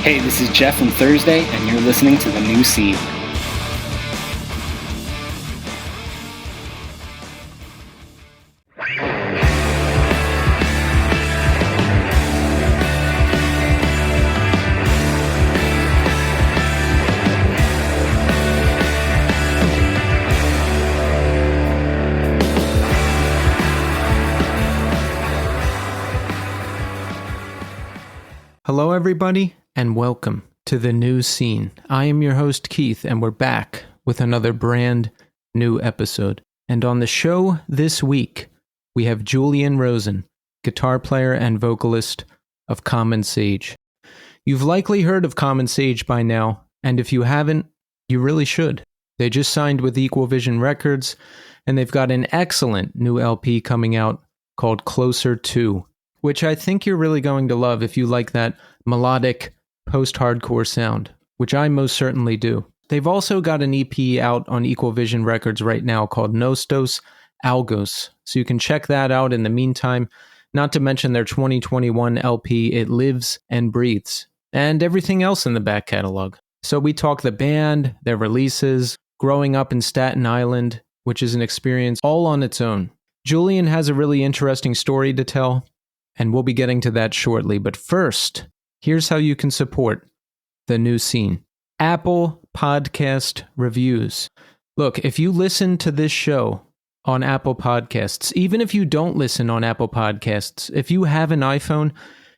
Hey, this is Geoff from Thursday, and you're listening to The New Scene. Hello, everybody, and welcome to The New Scene. I am your host, Keith, and we're back with another brand new episode. And on the show this week, we have Julian Rosen, guitar player and vocalist of Common Sage. You've likely heard of Common Sage by now, and if you haven't, you really should. They just signed with Equal Vision Records, and they've got an excellent new LP coming out called Closer To, which I think you're really going to love if you like that melodic post-hardcore sound, which I most certainly do. They've also got an EP out on Equal Vision Records right now called Nostos Algos, so you can check that out in the meantime, not to mention their 2021 LP, It Lives and Breathes, and everything else in the back catalog. So we talk the band, their releases, growing up in Staten Island, which is an experience all on its own. Julian has a really interesting story to tell, and we'll be getting to that shortly. But first, here's how you can support The New Scene. Apple Podcast Reviews. Look, if you listen to this show on Apple Podcasts, even if you don't listen on Apple Podcasts, if you have an iPhone,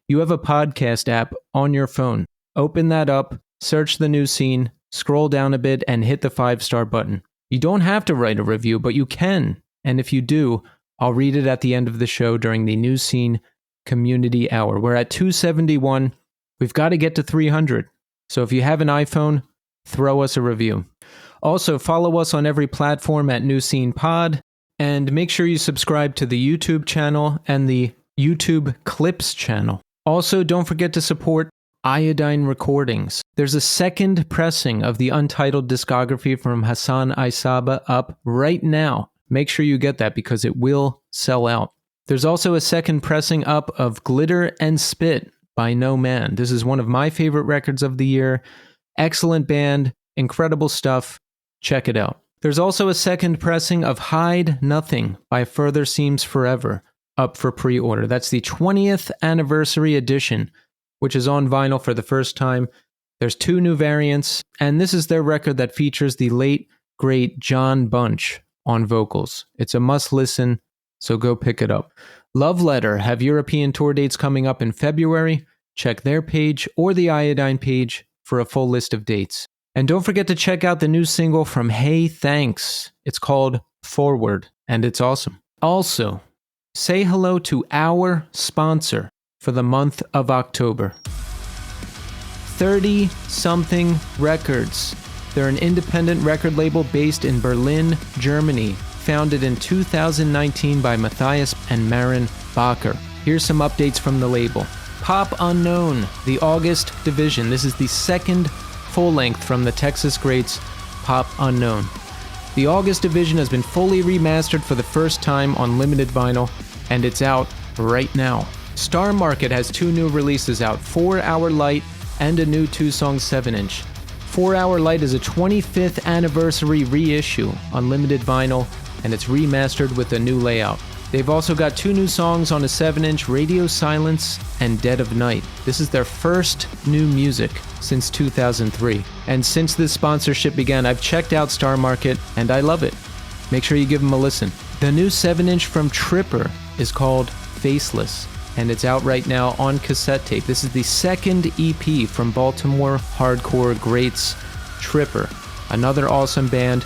you have a podcast app on your phone. Open that up, search The New Scene, scroll down a bit, and hit the 5-star button. You don't have to write a review, but you can. And if you do, I'll read it at the end of the show during the New Scene Community Hour. We're at 271. We've got to get to 300. So if you have an iPhone, throw us a review. Also, follow us on every platform at New Scene Pod, and make sure you subscribe to the YouTube channel and the YouTube Clips channel. Also, don't forget to support Iodine Recordings. There's a second pressing of the Untitled discography from Hassan Aisaba up right now. Make sure you get that because it will sell out. There's also a second pressing up of Glitter and Spit by No Man. This is one of my favorite records of the year. Excellent band, incredible stuff. Check it out. There's also a second pressing of Hide Nothing by Further Seems Forever up for pre-order. That's the 20th anniversary edition, which is on vinyl for the first time. There's 2 new variants, and this is their record that features the late, great John Bunch on vocals. It's a must-listen, so go pick it up. Love Letter have European tour dates coming up in February. Check their page or the Iodine page for a full list of dates. And don't forget to check out the new single from Hey Thanks. It's called Forward, and it's awesome. Also, say hello to our sponsor for the month of October. 30 Something Records. They're an independent record label based in Berlin, Germany, founded in 2019 by Matthias and Maren Bacher. Here's some updates from the label. Pop Unknown, The August Division. This is the second full-length from the Texas greats Pop Unknown. The August Division has been fully remastered for the first time on limited vinyl, and it's out right now. Star Market has 2 new releases out, 4 Hour Light and a new 2-song 7-inch. 4 Hour Light is a 25th anniversary reissue on limited vinyl, and it's remastered with a new layout. They've also got 2 new songs on a 7-inch, Radio Silence and Dead of Night. This is their first new music since 2003. And since this sponsorship began, I've checked out Star Market, and I love it. Make sure you give them a listen. The new 7-inch from Tripper is called Faceless, and it's out right now on cassette tape. This is the second EP from Baltimore hardcore greats Tripper. Another awesome band.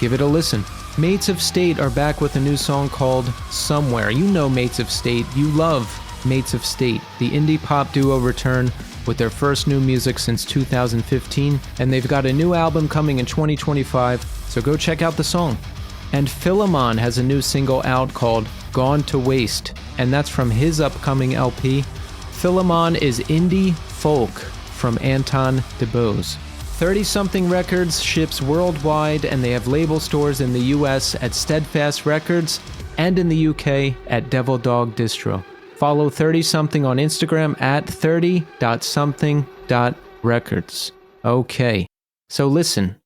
Give it a listen. Mates of State are back with a new song called Somewhere. You know Mates of State. You love Mates of State. The indie pop duo return with their first new music since 2015, and they've got a new album coming in 2025, so go check out the song. And Philemon has a new single out called Gone to Waste, and that's from his upcoming LP. Philemon is indie folk from Anton DeBose. 30-something Records ships worldwide, and they have label stores in the US at Steadfast Records and in the UK at Devil Dog Distro. Follow 30-something on Instagram at 30.something.band. Records. Okay. So listen,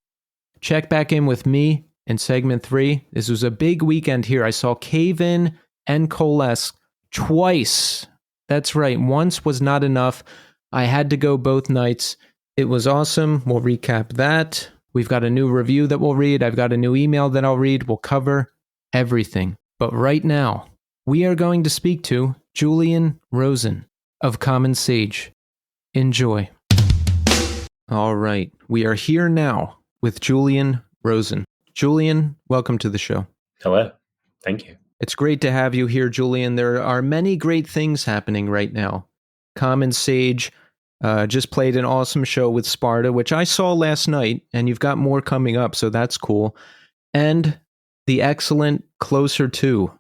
check back in with me in segment 3. This was a big weekend here. I saw Cave In and Coalesce twice. That's right. Once was not enough. I had to go both nights. It was awesome. We'll recap that. We've got a new review that we'll read. I've got a new email that I'll read. We'll cover everything. But right now, we are going to speak to Julian Rosen of Common Sage. Enjoy. All right. We are here now with Julian Rosen. Julian, welcome to the show. Hello. Thank you. It's great to have you here, Julian. There are many great things happening right now. Common Sage just played an awesome show with Sparta, which I saw last night, and you've got more coming up, so that's cool. And the excellent Closer To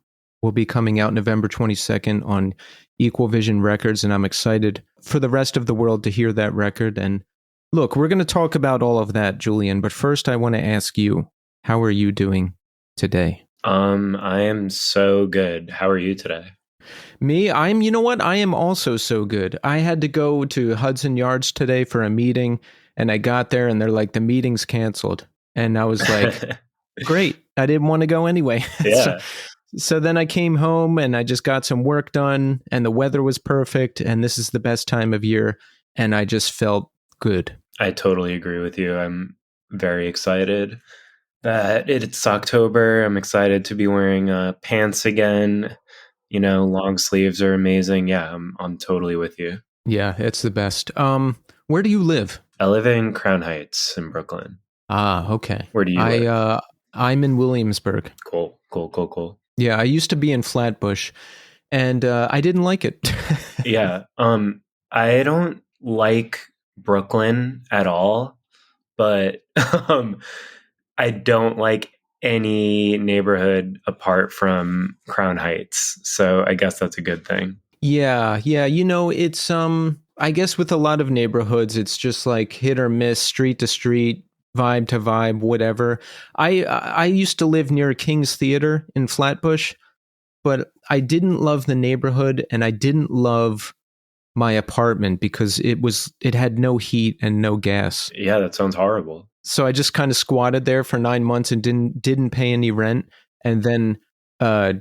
will be coming out November 22nd on Equal Vision Records, and I'm excited for the rest of the world to hear that record. And look, we're going to talk about all of that, Julian, but first I want to ask you, how are you doing today? I am so good. How are you today? Me, you know what? I am also so good. I had to go to Hudson Yards today for a meeting, and I got there and they're like, the meeting's canceled. And I was like, great. I didn't want to go anyway. Yeah. So then I came home and I just got some work done, and the weather was perfect, and this is the best time of year, and I just felt good. I totally agree with you. I'm very excited that it's October. I'm excited to be wearing pants again. You know, long sleeves are amazing. Yeah, I'm totally with you. Yeah, it's the best. Where do you live? I live in Crown Heights in Brooklyn. Ah, okay. Where do you live? I'm in Williamsburg. Cool. Yeah, I used to be in Flatbush, and I didn't like it. Yeah. I don't like Brooklyn at all, but I don't like any neighborhood apart from Crown Heights. So I guess that's a good thing. Yeah. You know, it's I guess with a lot of neighborhoods, it's just like hit or miss, street to street, vibe to vibe, whatever. I used to live near King's Theater in Flatbush, but I didn't love the neighborhood, and I didn't love my apartment because it had no heat and no gas. Yeah, that sounds horrible. So I just kind of squatted there for 9 months and didn't pay any rent, and then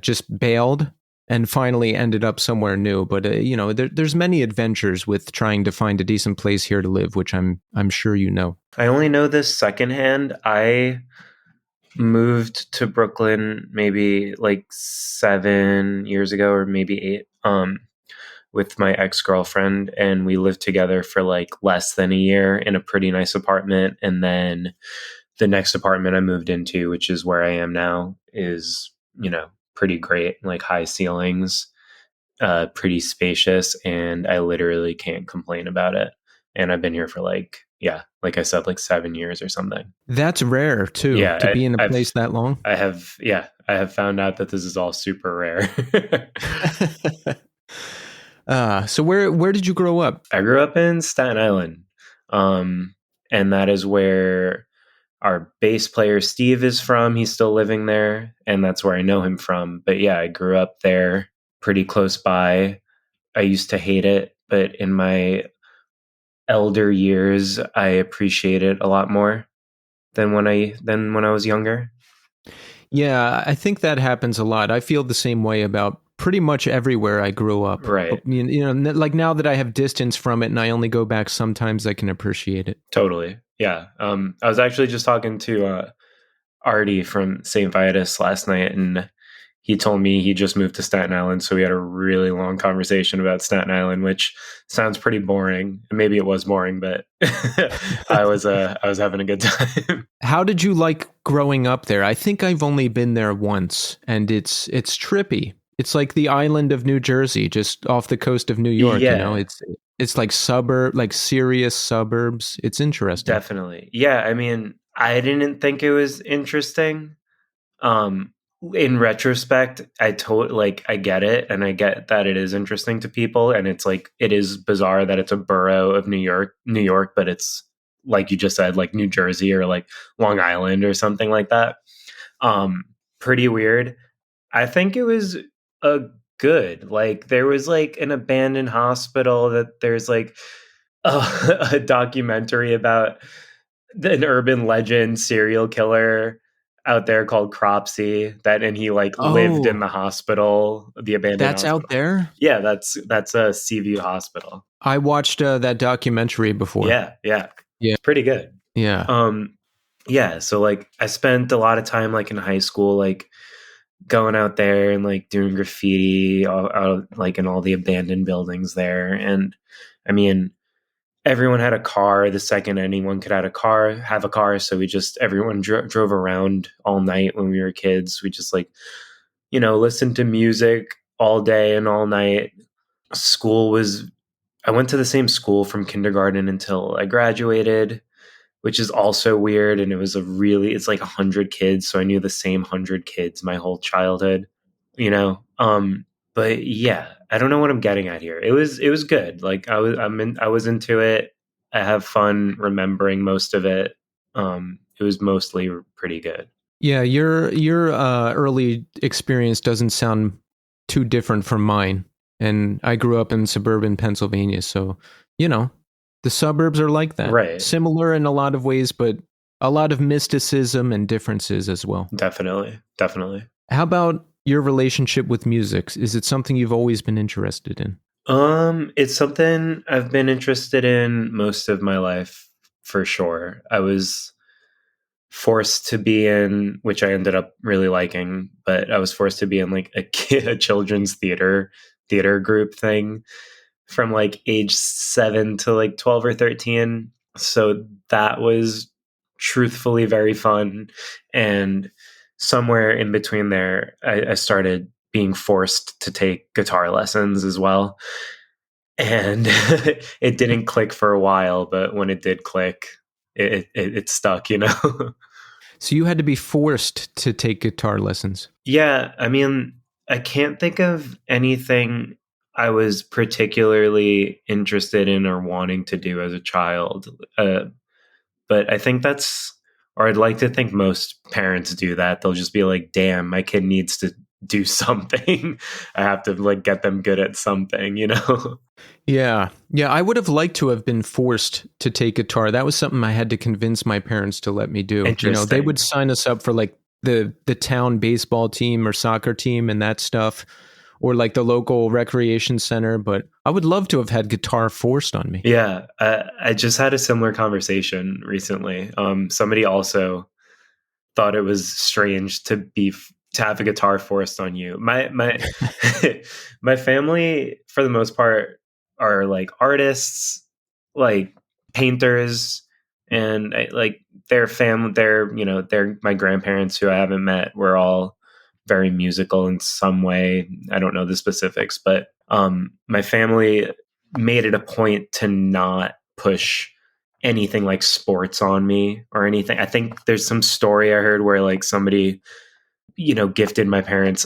just bailed and finally ended up somewhere new. But you know, there's many adventures with trying to find a decent place here to live, which I'm sure you know. I only know this secondhand. I moved to Brooklyn maybe like 7 years ago, or maybe 8. With my ex-girlfriend, and we lived together for like less than a year in a pretty nice apartment. And then the next apartment I moved into, which is where I am now, is, you know, pretty great, like high ceilings, pretty spacious, and I literally can't complain about it. And I've been here for like I said, like 7 years or something. That's rare too, to be in a place that long. I have found out that this is all super rare. So where did you grow up? I grew up in Staten Island. And that is where our bass player Steve is from. He's still living there, and that's where I know him from. But yeah, I grew up there, pretty close by. I used to hate it, but in my elder years, I appreciate it a lot more than when I was younger. Yeah, I think that happens a lot. I feel the same way about pretty much everywhere I grew up. Right. You know, like now that I have distance from it and I only go back sometimes, I can appreciate it. Totally. Yeah. I was actually just talking to Artie from St. Vitus last night, and he told me he just moved to Staten Island. So we had a really long conversation about Staten Island, which sounds pretty boring. Maybe it was boring, but I was having a good time. How did you like growing up there? I think I've only been there once, and it's trippy. It's like the island of New Jersey, just off the coast of New York. Yeah. You know, it's like serious suburbs. It's interesting. Definitely. Yeah. I mean, I didn't think it was interesting. In retrospect, I get it, and I get that it is interesting to people, and it's like, it is bizarre that it's a borough of New York, but it's like you just said, like New Jersey or like Long Island or something like that. Pretty weird. I think it was good. Like there was like an abandoned hospital that there's like a documentary about an urban legend serial killer out there called Cropsy, and he like lived in Oh, the hospital, the abandoned that's out hospital. there? Yeah, that's a Seaview Hospital. I watched that documentary before. Yeah, yeah. Yeah. It's pretty good. Yeah. Yeah, so like I spent a lot of time like in high school like going out there and like doing graffiti out like in all the abandoned buildings there. And I mean, everyone had a car the second anyone could have a car, so we just everyone drove around all night when we were kids. We just like, listened to music all day and all night. School was I went to the same school from kindergarten until I graduated, which is also weird. And it's like 100 kids, so I knew the same 100 kids my whole childhood, you know. But yeah, I don't know what I'm getting at here. It was good. Like I was into it. I have fun remembering most of it. It was mostly pretty good. Yeah, your early experience doesn't sound too different from mine. And I grew up in suburban Pennsylvania, so the suburbs are like that. Right. Similar in a lot of ways, but a lot of mysticism and differences as well. Definitely. How about your relationship with music? Is it something you've always been interested in? It's something I've been interested in most of my life, for sure. I was forced to be in, which I ended up really liking, but I was forced to be in like a children's theater group thing from like age 7 to like 12 or 13. So that was truthfully very fun. And somewhere in between there, I started being forced to take guitar lessons as well. And it didn't click for a while, but when it did click, it stuck, So you had to be forced to take guitar lessons. Yeah, I mean, I can't think of anything I was particularly interested in or wanting to do as a child. But I think or I'd like to think most parents do that. They'll just be like, damn, my kid needs to do something. I have to like get them good at something. Yeah. Yeah, I would have liked to have been forced to take guitar. That was something I had to convince my parents to let me do. Interesting. They would sign us up for like the town baseball team or soccer team and that stuff, or like the local recreation center, but I would love to have had guitar forced on me. Yeah, I just had a similar conversation recently. Somebody also thought it was strange to have a guitar forced on you. My my family, for the most part, are like artists, like painters, and like their family. They're my grandparents who I haven't met. Were all very musical in some way. I don't know the specifics, but my family made it a point to not push anything like sports on me or anything. I think there's some story I heard where like somebody, gifted my parents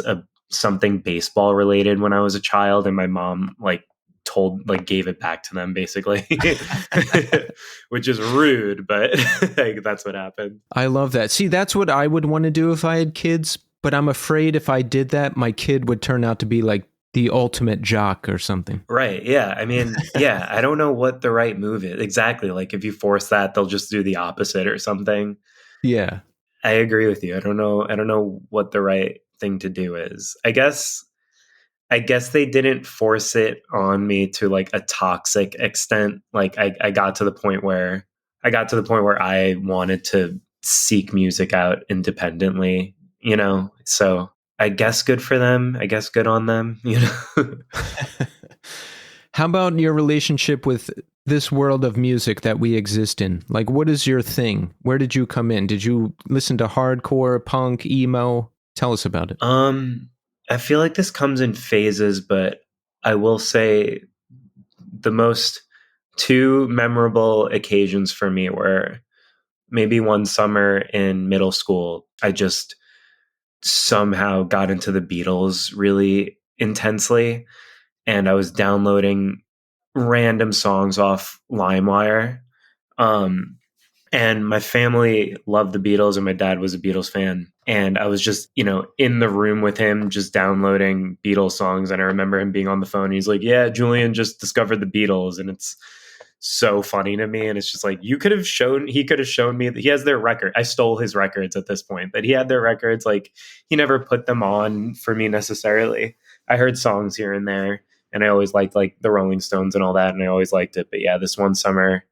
something baseball related when I was a child, and my mom gave it back to them basically, which is rude, but like, that's what happened. I love that. See, that's what I would want to do if I had kids, but I'm afraid if I did that, my kid would turn out to be like the ultimate jock or something. Right. Yeah. I mean, yeah, I don't know what the right move is. Exactly. Like if you force that, they'll just do the opposite or something. Yeah. I agree with you. I don't know what the right thing to do is. I guess they didn't force it on me to like a toxic extent. Like I got to the point where I wanted to seek music out independently, So I guess good for them. I guess good on them, How about your relationship with this world of music that we exist in? Like, what is your thing? Where did you come in? Did you listen to hardcore, punk, emo? Tell us about it. I feel like this comes in phases, but I will say the most two memorable occasions for me were maybe one summer in middle school. I just somehow got into the Beatles really intensely, and I was downloading random songs off LimeWire. And my family loved the Beatles, and my dad was a Beatles fan. And I was just, in the room with him, just downloading Beatles songs. And I remember him being on the phone. He's like, "Yeah, Julian just discovered the Beatles, and it's so funny to me. And it's just like, he could have shown me that he has their record. I stole his records at this point, but he had their records. Like, he never put them on for me necessarily. I heard songs here and there, and I always liked like the Rolling Stones and all that. And I always liked it. But yeah, this one summer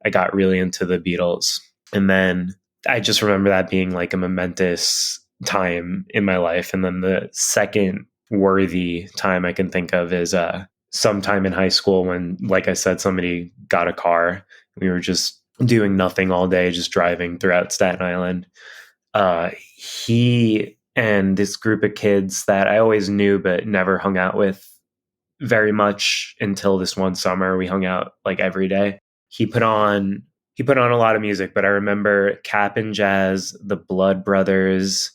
I got really into the Beatles. And then I just remember that being like a momentous time in my life. And then the second worthy time I can think of is sometime in high school when, like I said, somebody got a car. We were just doing nothing all day, just driving throughout Staten Island. He and this group of kids that I always knew but never hung out with very much until this one summer. We hung out like every day. He put on a lot of music, but I remember Cap and Jazz, the Blood Brothers,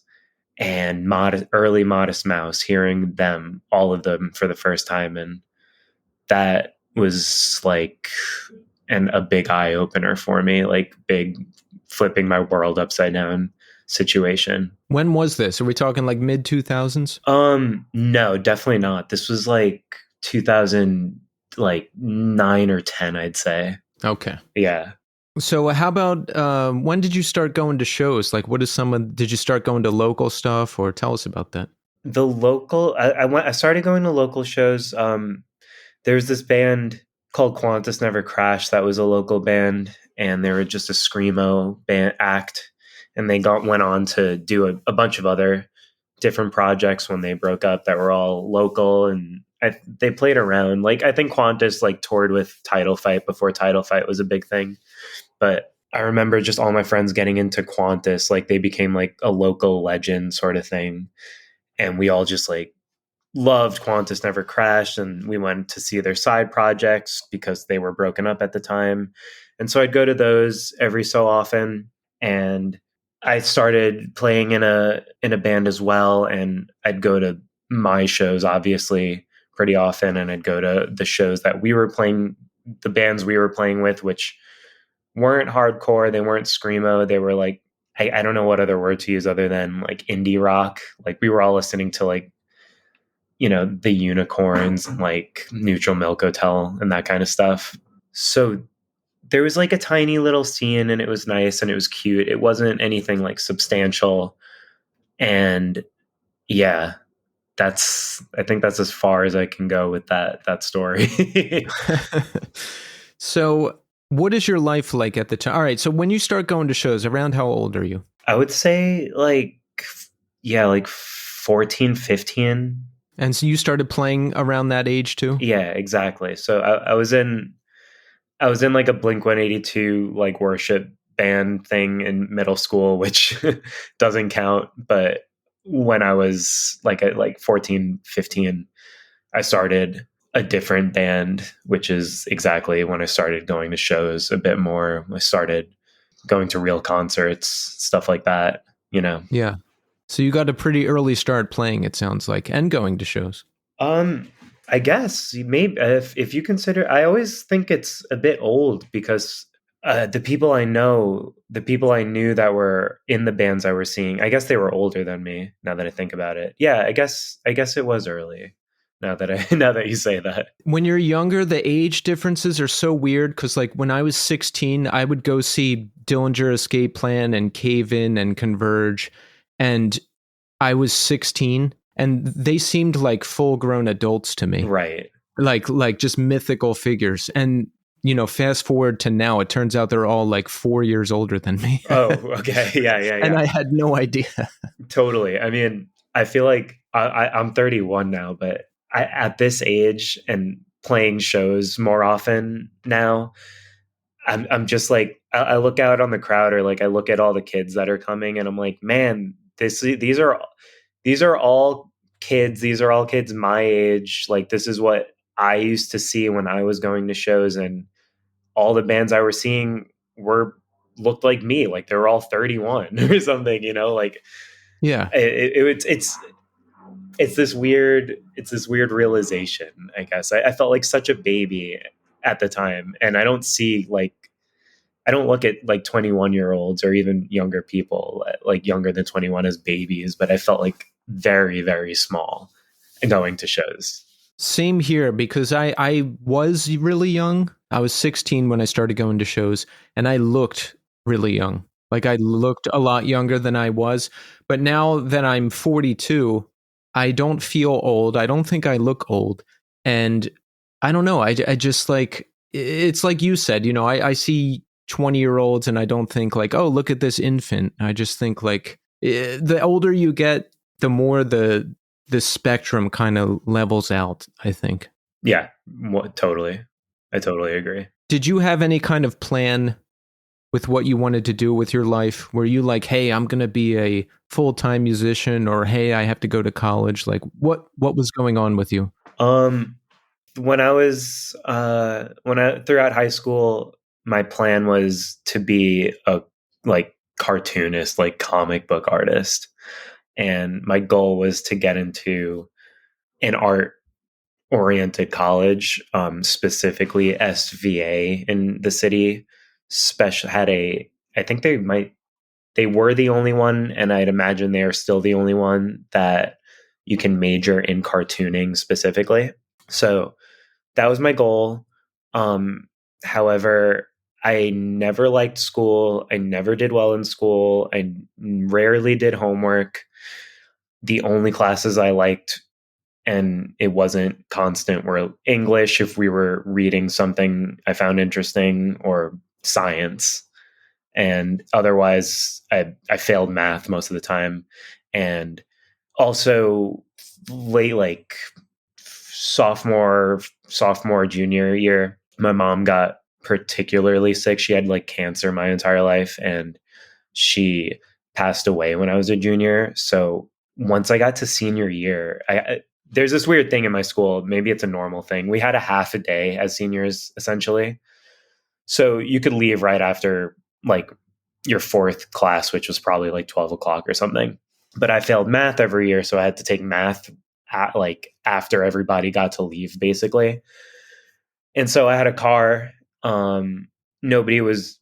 and early Modest Mouse, hearing them, all of them, for the first time. And that was like a big eye opener for me, like big flipping my world upside down situation. When was this? Are we talking like mid 2000s? No, definitely not. This was like 2000, like 9 or 10, I'd say. Okay. Yeah. So how about when did you start going to shows? Like, did you start going to local stuff, or tell us about that? The local, I started going to local shows. There's this band called Qantas Never Crashed that was a local band, and they were just a screamo band act, and they went on to do a bunch of other different projects when they broke up that were all local, and they played around. Like, I think Qantas like toured with Title Fight before Title Fight was a big thing. But I remember just all my friends getting into Qantas, like they became like a local legend sort of thing. And we all just like loved Qantas Never Crashed, and we went to see their side projects because they were broken up at the time. And so I'd go to those every so often, and I started playing in a band as well, and I'd go to my shows obviously pretty often, and I'd go to the shows that we were playing, the bands we were playing with, which weren't hardcore, they weren't screamo, they were like, I don't know what other word to use other than like indie rock. Like, we were all listening to like, you know, the Unicorns and like Neutral Milk Hotel and that kind of stuff. So there was like a tiny little scene, and it was nice and it was cute. It wasn't anything like substantial. And yeah, I think that's as far as I can go with that story. So what is your life like at the time? All right. So when you start going to shows, around how old are you? I would say like 14, 15. And so you started playing around that age too? Yeah, exactly. So I was in like a Blink-182 like worship band thing in middle school, which doesn't count. But when I was like at like 14, 15, I started a different band, which is exactly when I started going to shows a bit more. I started going to real concerts, stuff like that, you know? Yeah. So you got a pretty early start playing, it sounds like, and going to shows. I guess maybe if you consider, I always think it's a bit old because the people I knew that were in the bands I was seeing, I guess they were older than me. Now that I think about it, yeah, I guess it was early. Now that you say that. When you're younger, the age differences are so weird because, like, when I was 16, I would go see Dillinger Escape Plan and Cave In and Converge, and I was 16, and they seemed like full-grown adults to me. Right. Like just mythical figures. And, you know, fast forward to now, it turns out they're all like 4 years older than me. Oh, okay. Yeah. And I had no idea. Totally. I mean, I feel like I'm 31 now, but at this age and playing shows more often now, I'm just like, I look out on the crowd, or like I look at all the kids that are coming, and I'm like, man, these are all kids. These are all kids my age. Like, this is what I used to see when I was going to shows, and all the bands I was seeing looked like me. Like, they were all 31 or something, you know, like, yeah, it's this weird realization, I guess. I felt like such a baby at the time, and I don't look at like 21-year-olds or even younger people, like younger than 21, as babies, but I felt like very, very small going to shows. Same here because I was really young. I was 16 when I started going to shows, and I looked really young. Like I looked a lot younger than I was. But now that I'm 42, I don't feel old. I don't think I look old. And I don't know. I just like, it's like you said, you know, I see 20-year-olds and I don't think like, oh, look at this infant. I just think like the older you get, the more the spectrum kind of levels out, I think. Yeah, totally. I totally agree. Did you have any kind of plan with what you wanted to do with your life? Were you like, hey, I'm going to be a full-time musician, or hey, I have to go to college? Like what was going on with you? Um, when I was throughout high school, my plan was to be a like cartoonist, like comic book artist. And my goal was to get into an art oriented college, specifically SVA in the city. Special had a, I think they were the only one, and I'd imagine they are still the only one that you can major in cartooning specifically. So that was my goal. Um, However, I never liked school. I never did well in school. I rarely did homework. The only classes I liked, and it wasn't constant, were English if we were reading something I found interesting, or science. And otherwise, I failed math most of the time. And also late, like junior year, my mom got particularly sick. She had like cancer my entire life, and she passed away when I was a junior. So once I got to senior year, there's this weird thing in my school. Maybe it's a normal thing. We had a half a day as seniors, essentially. So you could leave right after like your fourth class, which was probably like 12 o'clock or something. But I failed math every year, so I had to take math like after everybody got to leave, basically. And so I had a car. Nobody was,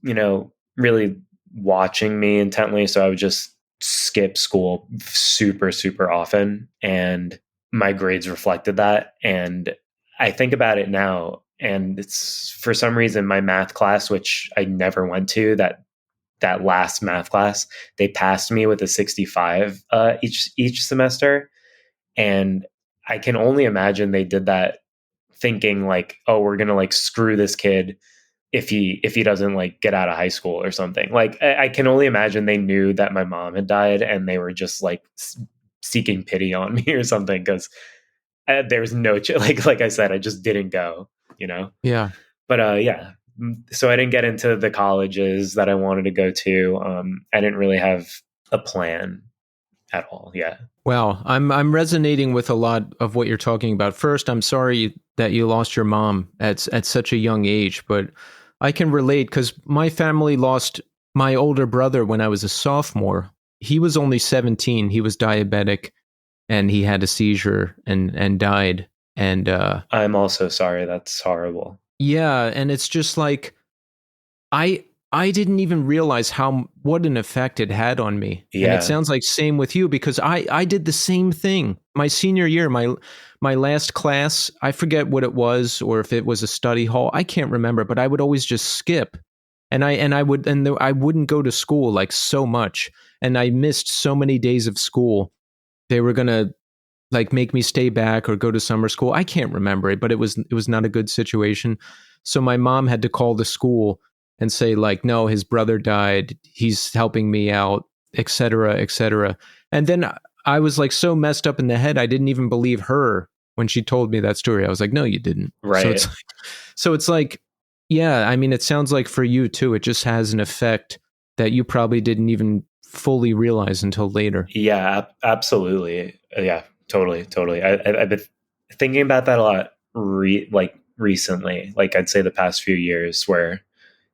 really watching me intently, so I would just skip school super, super often, and my grades reflected that. And I think about it now, and it's for some reason my math class, which I never went to, that last math class, they passed me with a 65 each semester. And I can only imagine they did that thinking like, oh, we're gonna like screw this kid if he doesn't like get out of high school or something. Like I can only imagine they knew that my mom had died, and they were just like seeking pity on me or something, because there's no like I said, I just didn't go, Yeah. But yeah, so I didn't get into the colleges that I wanted to go to. I didn't really have a plan at all. Yeah. Well, I'm resonating with a lot of what you're talking about. First, I'm sorry that you lost your mom at such a young age, but I can relate because my family lost my older brother when I was a sophomore. He was only 17. He was diabetic, and he had a seizure and died. And I'm also sorry. That's horrible. yeah, and it's just like I didn't even realize what an effect it had on me. Yeah. And it sounds like same with you, because I did the same thing. My senior year, my last class, I forget what it was, or if it was a study hall, I can't remember, but I would always just skip. And I wouldn't go to school like so much, and I missed so many days of school. They were going to like make me stay back or go to summer school. I can't remember it, but it was not a good situation. So my mom had to call the school and say like, no, his brother died, he's helping me out, etc., etc. And then I was like so messed up in the head, I didn't even believe her when she told me that story. I was like, no, you didn't. Right. So it's like, yeah, I mean, it sounds like for you too, it just has an effect that you probably didn't even fully realize until later. Yeah, absolutely. Yeah, totally. I've been thinking about that a lot recently, like I'd say the past few years, where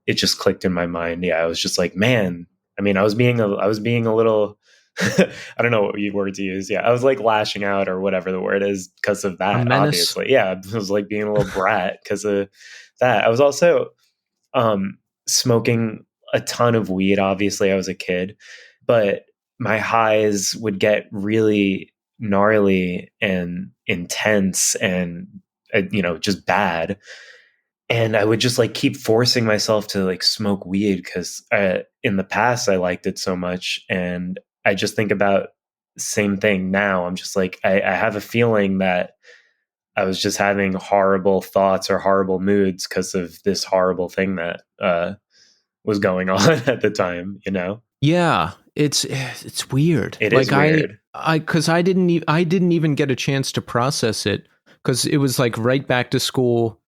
it just clicked in my mind. Yeah, I was just like, man, I mean, I was being a little, I don't know what word to use. Yeah, I was like lashing out or whatever the word is because of that, obviously. Yeah, I was like being a little brat because of that. I was also smoking a ton of weed. Obviously, I was a kid, but my highs would get really gnarly and intense and just bad. And I would just like keep forcing myself to like smoke weed because in the past I liked it so much. And I just think about the same thing now. I'm just like, I have a feeling that I was just having horrible thoughts or horrible moods because of this horrible thing that was going on at the time, Yeah, it's weird. It like is weird. Because I didn't even get a chance to process it because it was like right back to school,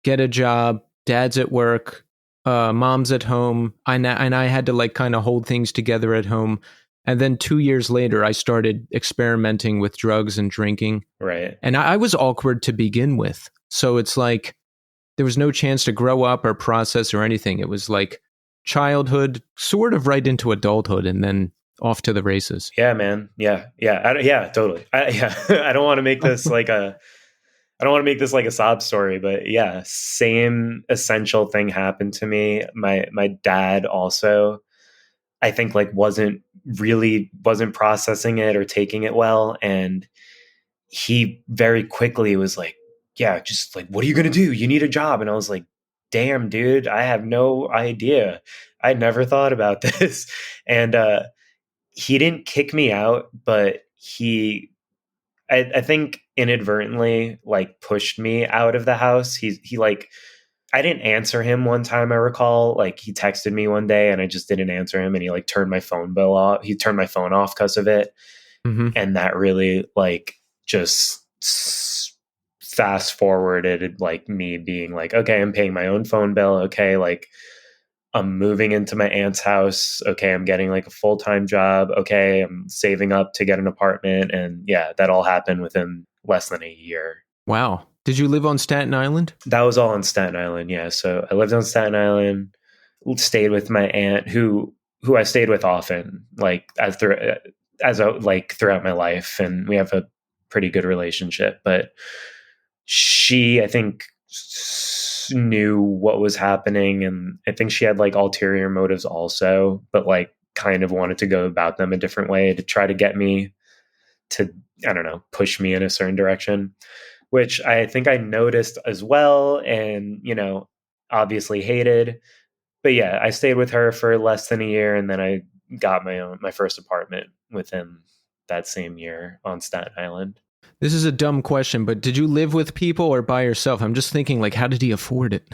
get a job, dad's at work, mom's at home, and I had to like kind of hold things together at home. And then 2 years later, I started experimenting with drugs and drinking. Right. And I was awkward to begin with. So it's like there was no chance to grow up or process or anything. It was like childhood, sort of right into adulthood, and then off to the races. Yeah, man. Yeah. Yeah, totally. I don't want to make this like I don't want to make this like a sob story, but yeah, same essential thing happened to me. My dad also, I think like wasn't processing it or taking it well. And he very quickly was like, yeah, just like, what are you going to do? You need a job. And I was like, damn, dude, I have no idea. I never thought about this. And he didn't kick me out, but I think inadvertently like pushed me out of the house. He like, I didn't answer him one time, I recall. Like he texted me one day and I just didn't answer him, and he like turned my phone bill off. He turned my phone off because of it. Mm-hmm. And that really like just fast forwarded like me being like, okay, I'm paying my own phone bill. Okay, like I'm moving into my aunt's house. Okay, I'm getting like a full-time job. Okay, I'm saving up to get an apartment. And yeah, that all happened within less than a year. Wow. Did you live on Staten Island? That was all on Staten Island, yeah. So I lived on Staten Island, stayed with my aunt who I stayed with often, like throughout my life, and we have a pretty good relationship. But she, I think, knew what was happening, and I think she had like ulterior motives also, but like kind of wanted to go about them a different way to try to get me to, I don't know, push me in a certain direction, which I think I noticed as well, and obviously hated. But yeah, I stayed with her for less than a year, and then I got my first apartment within that same year on Staten Island. This is a dumb question, but did you live with people or by yourself? I'm just thinking, like, how did he afford it?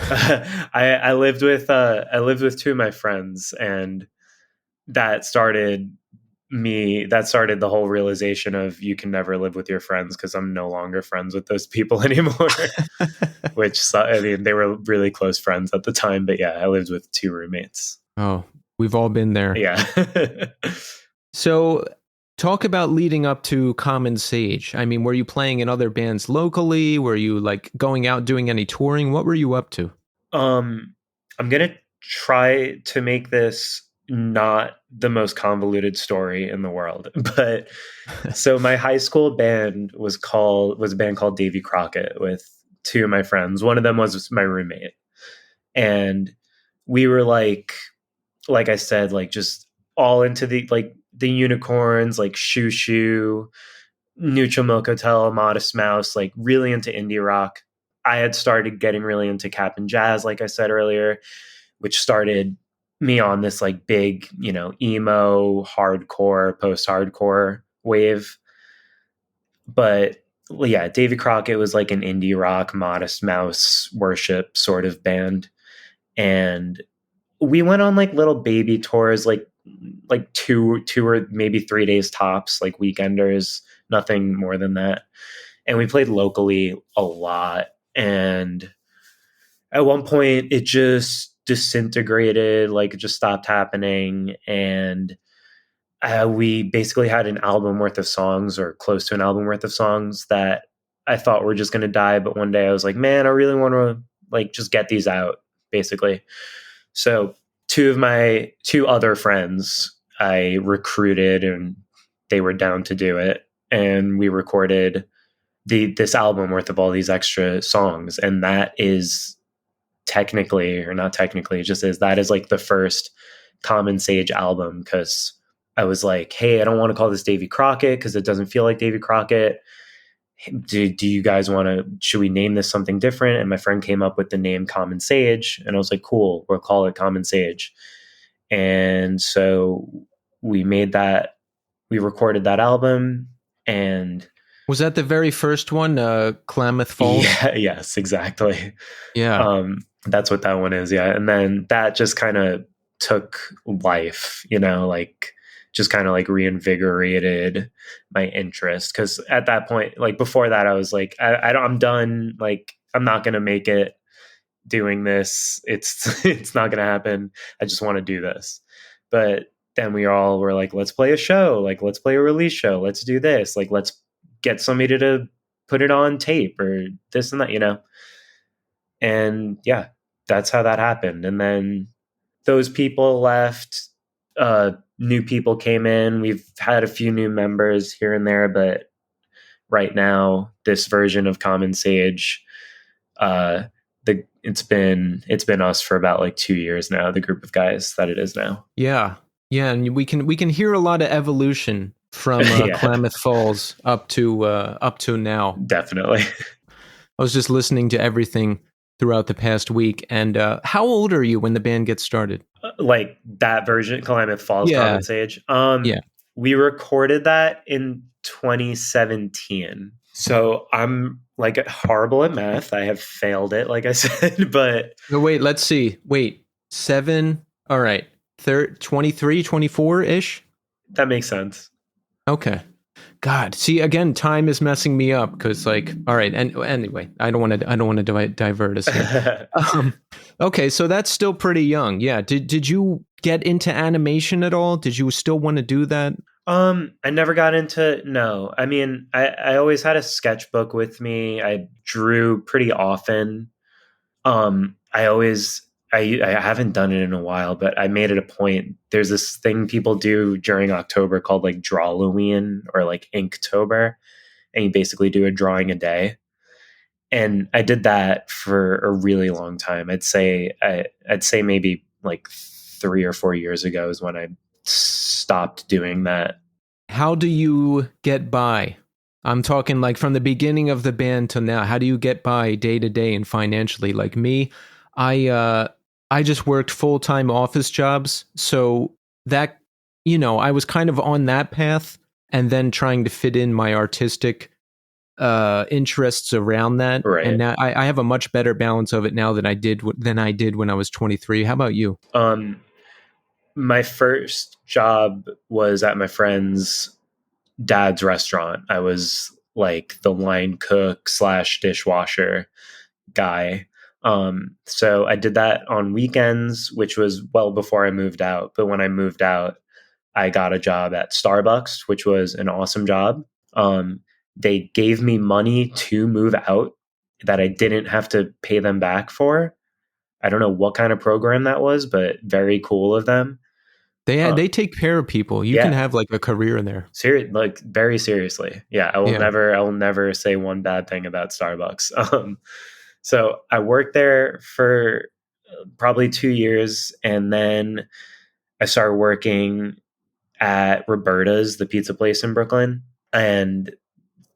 I lived with two of my friends, and that started the whole realization of you can never live with your friends, because I'm no longer friends with those people anymore. Which, I mean, they were really close friends at the time, but yeah, I lived with two roommates. Oh, we've all been there. Yeah. So talk about leading up to Common Sage. I mean, were you playing in other bands locally? Were you like going out doing any touring? What were you up to? I'm going to try to make this not the most convoluted story in the world, but so my high school band was a band called Davy Crockett with two of my friends. One of them was my roommate, and we were like I said, like just all into the Unicorns, like Shoo Shoo, Neutral Milk Hotel, Modest Mouse, like really into indie rock. I had started getting really into Cap'n Jazz, like I said earlier, which started me on this like big, emo, hardcore, post-hardcore wave. But yeah, Davy Crockett was like an indie rock, Modest Mouse worship sort of band. And we went on like little baby tours, like two or maybe 3 days tops, like weekenders, nothing more than that. And we played locally a lot. And at one point it just disintegrated, like it just stopped happening. And we basically had an album worth of songs, or close to an album worth of songs, that I thought were just going to die. But one day I was like, man, I really want to like just get these out, basically. So two other friends I recruited, and they were down to do it. And we recorded this album worth of all these extra songs. And that is technically, or not technically, it just is, that is like the first Common Sage album, because I was like, hey, I don't want to call this Davy Crockett because it doesn't feel like Davy Crockett. Do you guys want to, should we name this something different? And my friend came up with the name Common Sage. And I was like, cool, we'll call it Common Sage. And so we recorded that album. And was that the very first one, Klamath Falls? Yeah, yes, exactly. Yeah. That's what that one is. Yeah. And then that just kind of took life, like just kind of like reinvigorated my interest. Cause at that point, like before that, I was like, I'm done. Like, I'm not going to make it doing this. It's not going to happen. I just want to do this. But then we all were like, let's play a show. Like, let's play a release show. Let's do this. Like, let's get somebody to put it on tape or this and that, And yeah, that's how that happened. And then those people left, new people came in. We've had a few new members here and there, but right now, this version of Common Sage, it's been us for about like 2 years now, the group of guys that it is now. Yeah. Yeah. And we can hear a lot of evolution from Klamath Falls up to now. Definitely. I was just listening to everything throughout the past week. And how old are you when the band gets started? Like that version, Klamath Falls, Common Sage. We recorded that in 2017. So I'm like horrible at math. I have failed it, like I said, but... No, wait, let's see. Wait, 7, all right. 23, 24-ish? That makes sense. Okay. God, see, again, time is messing me up because, like, all right. And anyway, I don't want to divert us here. Okay, so that's still pretty young. Yeah. Did you get into animation at all? Did you still want to do that? I never got into, no. I mean, I always had a sketchbook with me. I drew pretty often. I haven't done it in a while, but I made it a point. There's this thing people do during October called like Drawloween or like Inktober, and you basically do a drawing a day. And I did that for a really long time. I'd say maybe like 3 or 4 years ago is when I stopped doing that. How do you get by? I'm talking like from the beginning of the band to now. How do you get by day to day and financially? Like me, I just worked full-time office jobs. So that, I was kind of on that path and then trying to fit in my artistic interests around that. Right. And now I have a much better balance of it now than I did when I was 23. How about you? My first job was at my friend's dad's restaurant. I was like the line cook / dishwasher guy. So I did that on weekends, which was well before I moved out. But when I moved out, I got a job at Starbucks, which was an awesome job. They gave me money to move out that I didn't have to pay them back for. I don't know what kind of program that was, but very cool of them. They take care of people. You can have like a career in there. Like very seriously. Yeah, I will never say one bad thing about Starbucks. So I worked there for probably 2 years, and then I started working at Roberta's, the pizza place in Brooklyn, and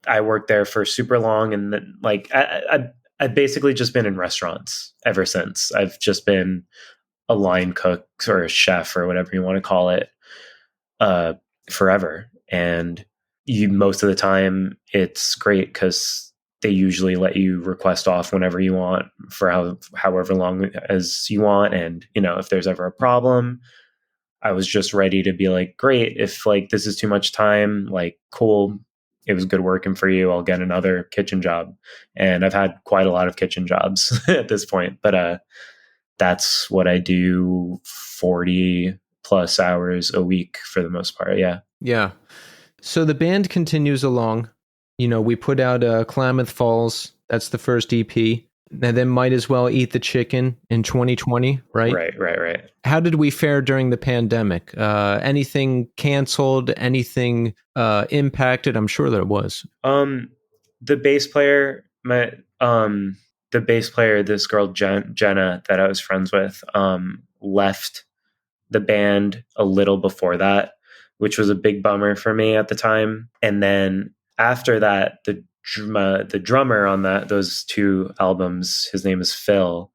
I worked there for super long. And then, like, I've basically just been in restaurants ever since. I've just been a line cook or a chef or whatever you want to call it, forever. And most of the time it's great because they usually let you request off whenever you want for however long as you want. And, if there's ever a problem, I was just ready to be like, great, if like this is too much time, like, cool, it was good working for you, I'll get another kitchen job. And I've had quite a lot of kitchen jobs at this point, but that's what I do 40 plus hours a week for the most part. Yeah. So the band continues along. We put out Klamath Falls. That's the first EP. And then Might As Well Eat the Chicken in 2020, right? Right. How did we fare during the pandemic? Anything canceled? Anything impacted? I'm sure there was. The bass player, this girl Jenna that I was friends with, left the band a little before that. which was a big bummer for me at the time. And then after that, the drummer on those two albums, his name is Phil.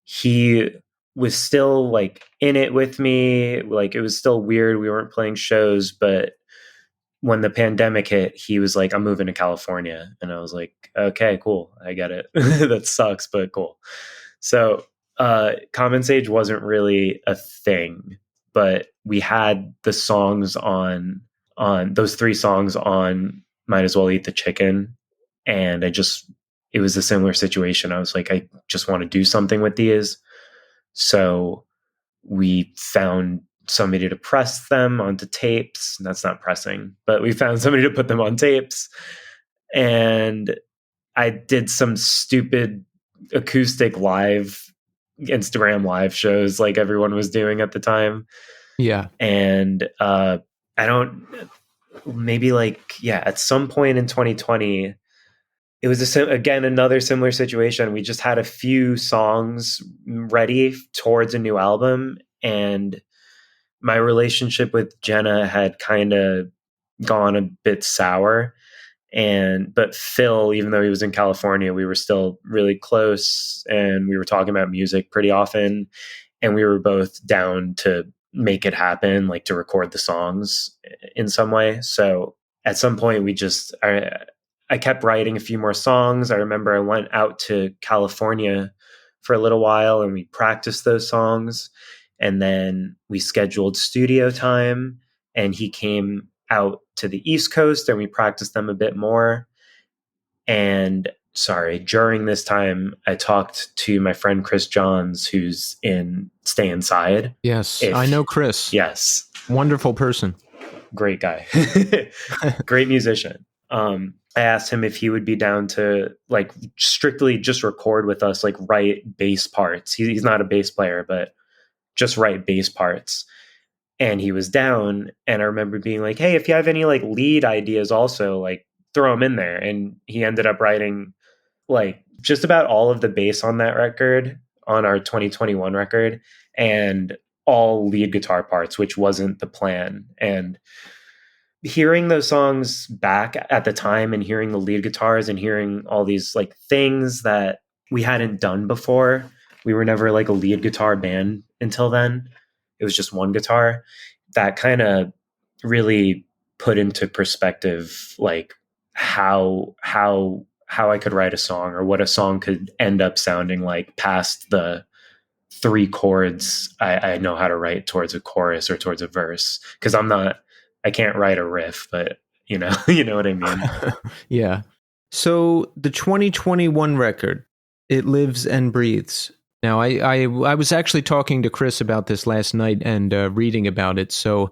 He was still like in it with me. Like it was still weird. We weren't playing shows, but when the pandemic hit, he was like, I'm moving to California. And I was like, okay, cool. I get it. That sucks, but cool. So Common Sage wasn't really a thing, but we had the songs on those three songs on Might As Well Eat the Chicken. And it was a similar situation. I was like, I just want to do something with these. So we found somebody to press them onto tapes. That's not pressing, but we found somebody to put them on tapes. And I did some stupid acoustic live Instagram live shows like everyone was doing at the time. Yeah. And at some point in 2020, it was another similar situation. We just had a few songs ready towards a new album, and my relationship with Jenna had kind of gone a bit sour. But Phil, even though he was in California, we were still really close, and we were talking about music pretty often, and we were both down to make it happen, like to record the songs in some way. So at some point I kept writing a few more songs. I remember I went out to California for a little while and we practiced those songs. And then we scheduled studio time, and he came out to the East Coast and we practiced them a bit more. And during this time, I talked to my friend Chris Johns, who's in Stay Inside. Yes, I know Chris. Yes. Wonderful person. Great guy. Great musician. I asked him if he would be down to like strictly just record with us, like write bass parts. He's not a bass player, but just write bass parts. And he was down. And I remember being like, hey, if you have any like lead ideas also, like throw them in there. And he ended up writing like just about all of the bass on that record, on our 2021 record, and all lead guitar parts, which wasn't the plan. And hearing those songs back at the time and hearing the lead guitars and hearing all these like things that we hadn't done before. We were never like a lead guitar band until then. It was just one guitar. That kind of really put into perspective like how I could write a song, or what a song could end up sounding like past the three chords I know how to write towards a chorus or towards a verse. Because I can't write a riff, but you know what I mean? Yeah. So the 2021 record, It Lives and Breathes. Now, I was actually talking to Chris about this last night and reading about it. So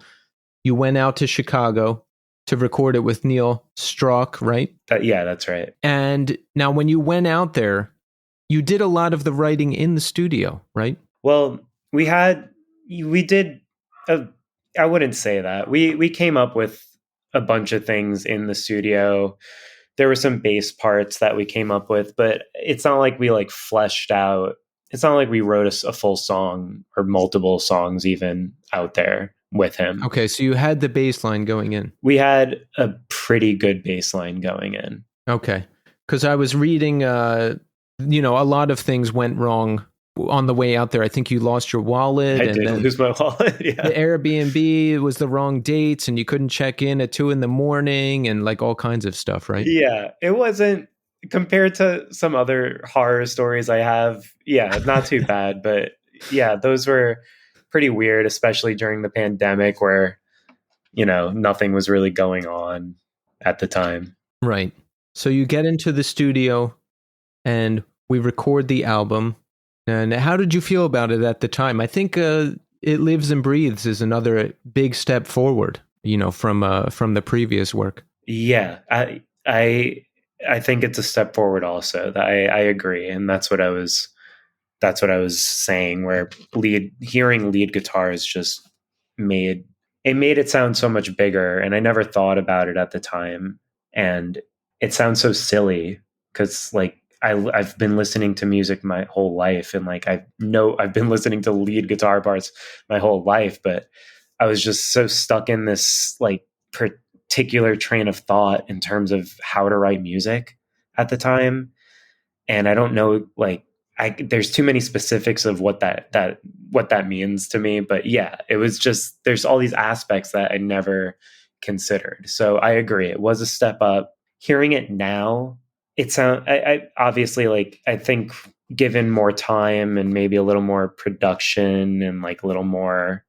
you went out to Chicago to record it with Neil Strauch, right? Yeah, that's right. And now when you went out there, you did a lot of the writing in the studio, right? Well, I wouldn't say that. We came up with a bunch of things in the studio. There were some bass parts that we came up with, but it's not like we like fleshed out. It's not like we wrote a full song or multiple songs even out there with him. Okay, so you had the bass line going in. We had a pretty good bass line going in. Okay, because I was reading, a lot of things went wrong on the way out there. I think you lost your wallet. I did lose my wallet. Yeah. The Airbnb was the wrong dates, and you couldn't check in at 2 a.m, and like all kinds of stuff, right? Yeah, it wasn't, compared to some other horror stories I have. Yeah, not too bad, but yeah, those were pretty weird, especially during the pandemic where, nothing was really going on at the time. Right. So you get into the studio and we record the album. And how did you feel about it at the time? I think It Lives and Breathes is another big step forward, from the previous work. Yeah, I think it's a step forward also. I agree. And that's what I was saying, where hearing lead guitars just made it sound so much bigger. And I never thought about it at the time. And it sounds so silly because like I've been listening to music my whole life, and like I've been listening to lead guitar parts my whole life, but I was just so stuck in this like particular train of thought in terms of how to write music at the time. And I don't know, like, there's too many specifics of what that means to me. But yeah, it was just, there's all these aspects that I never considered. So I agree. It was a step up. Hearing it now, it sounds, I obviously, like, I think given more time and maybe a little more production and like a little more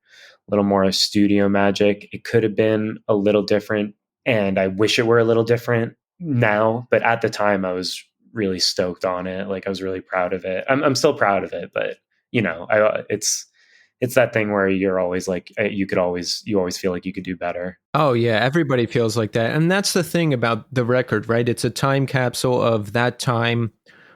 studio magic, it could have been a little different. And I wish it were a little different now. But at the time I was really stoked on it. Like, I was really proud of it. I'm still proud of it, but you know, it's that thing where you're always like, you always feel like you could do better. Oh yeah, everybody feels like that. And that's the thing about the record, right? It's a time capsule of that time,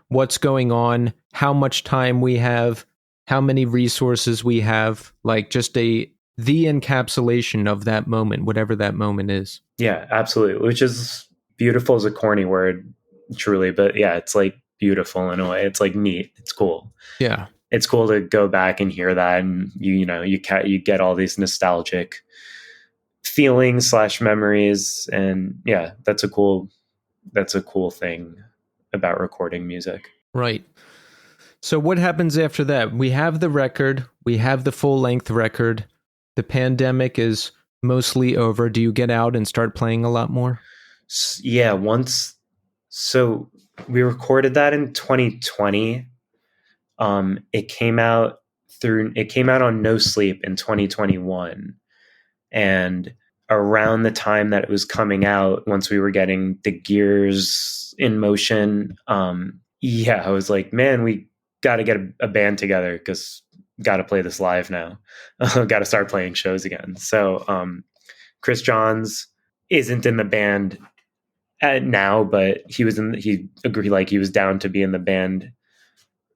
what's going on, how much time we have, how many resources we have, like just the encapsulation of that moment, whatever that moment is. Yeah, absolutely. Which is beautiful is a corny word, truly, but yeah, it's like beautiful in a way. It's like neat. It's cool. Yeah. It's cool to go back and hear that, and you get all these nostalgic feelings / memories, and yeah, that's a cool thing about recording music. Right. So what happens after that? We have the record, we have the full length record. The pandemic is mostly over. Do you get out and start playing a lot more? Yeah, so we recorded that in 2020. It came out on No Sleep in 2021. And around the time that it was coming out, once we were getting the gears in motion, I was like, man, we got to get a band together because got to play this live now. Got to start playing shows again. So Chris Johns isn't in the band now, but he agreed, like, he was down to be in the band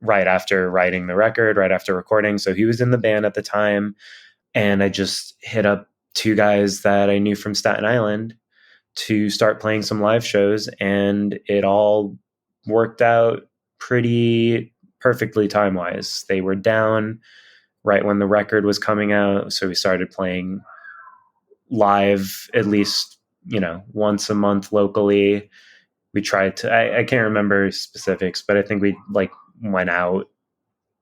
right after writing the record, right after recording. So he was in the band at the time. And I just hit up 2 guys that I knew from Staten Island to start playing some live shows. And it all worked out pretty perfectly time-wise. They were down right when the record was coming out. So we started playing live at least, once a month locally. We tried to, I can't remember specifics, but I think we like went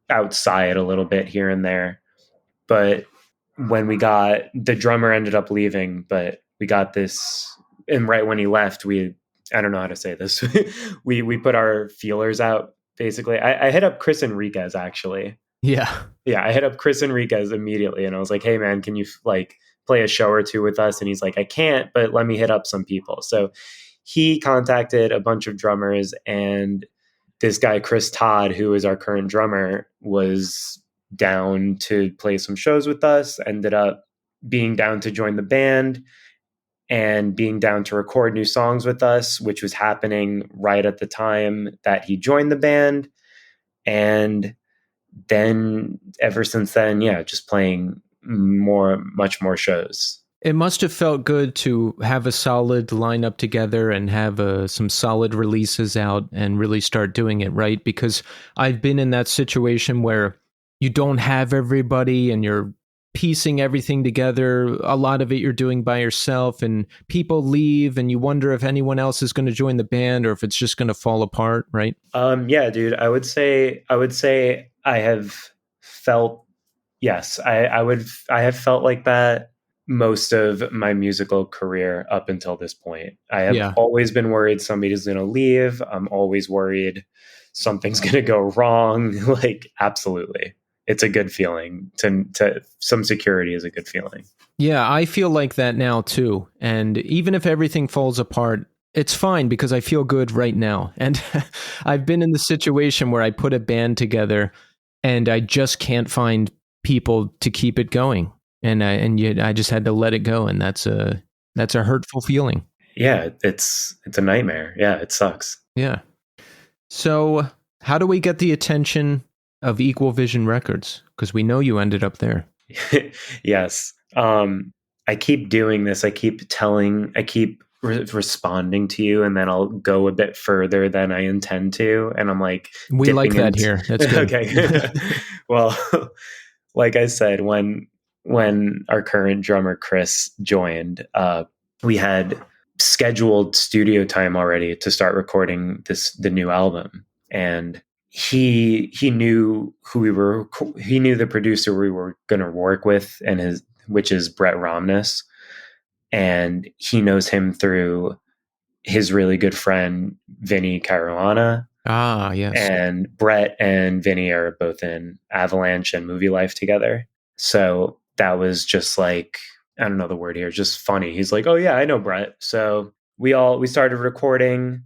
outside a little bit here and there. But when the drummer ended up leaving, but we got this, and right when he left, I don't know how to say this. we put our feelers out, basically. I hit up Chris Enriquez, actually. Yeah. Yeah. I hit up Chris Enriquez immediately, and I was like, hey man, can you like play a show or two with us? And he's like, I can't, but let me hit up some people. So he contacted a bunch of drummers, and this guy, Chris Todd, who is our current drummer, was down to play some shows with us, ended up being down to join the band and being down to record new songs with us, which was happening right at the time that he joined the band. And then ever since then, yeah, just playing much more shows. It must have felt good to have a solid lineup together and have some solid releases out and really start doing it, right? Because I've been in that situation where you don't have everybody and you're piecing everything together. A lot of it you're doing by yourself, and people leave and you wonder if anyone else is going to join the band or if it's just going to fall apart, right? Yeah, dude, I would say I have felt, yes, I have felt like that most of my musical career up until this point. I have always been worried somebody's going to leave. I'm always worried something's going to go wrong. Like, absolutely. It's a good feeling. To some security is a good feeling. Yeah, I feel like that now too. And even if everything falls apart, it's fine because I feel good right now. And I've been in the situation where I put a band together and I just can't find people to keep it going. And I just had to let it go, and that's a hurtful feeling. Yeah, it's a nightmare. Yeah, it sucks. Yeah. So how do we get the attention of Equal Vision Records? Because we know you ended up there. Yes. I keep doing this. I keep responding to you, and then I'll go a bit further than I intend to. And I'm like, we like that here. That's good. Okay. Well, like I said, when when our current drummer Chris joined, we had scheduled studio time already to start recording the new album, and he knew who we were. He knew the producer we were going to work with, which is Brett Romne, and he knows him through his really good friend Vinny Caruana. Ah, yes. And Brett and Vinny are both in Avalanche and Movie Life together. So that was just like, I don't know the word here, just funny. He's like, oh yeah, I know Brett. So we started recording.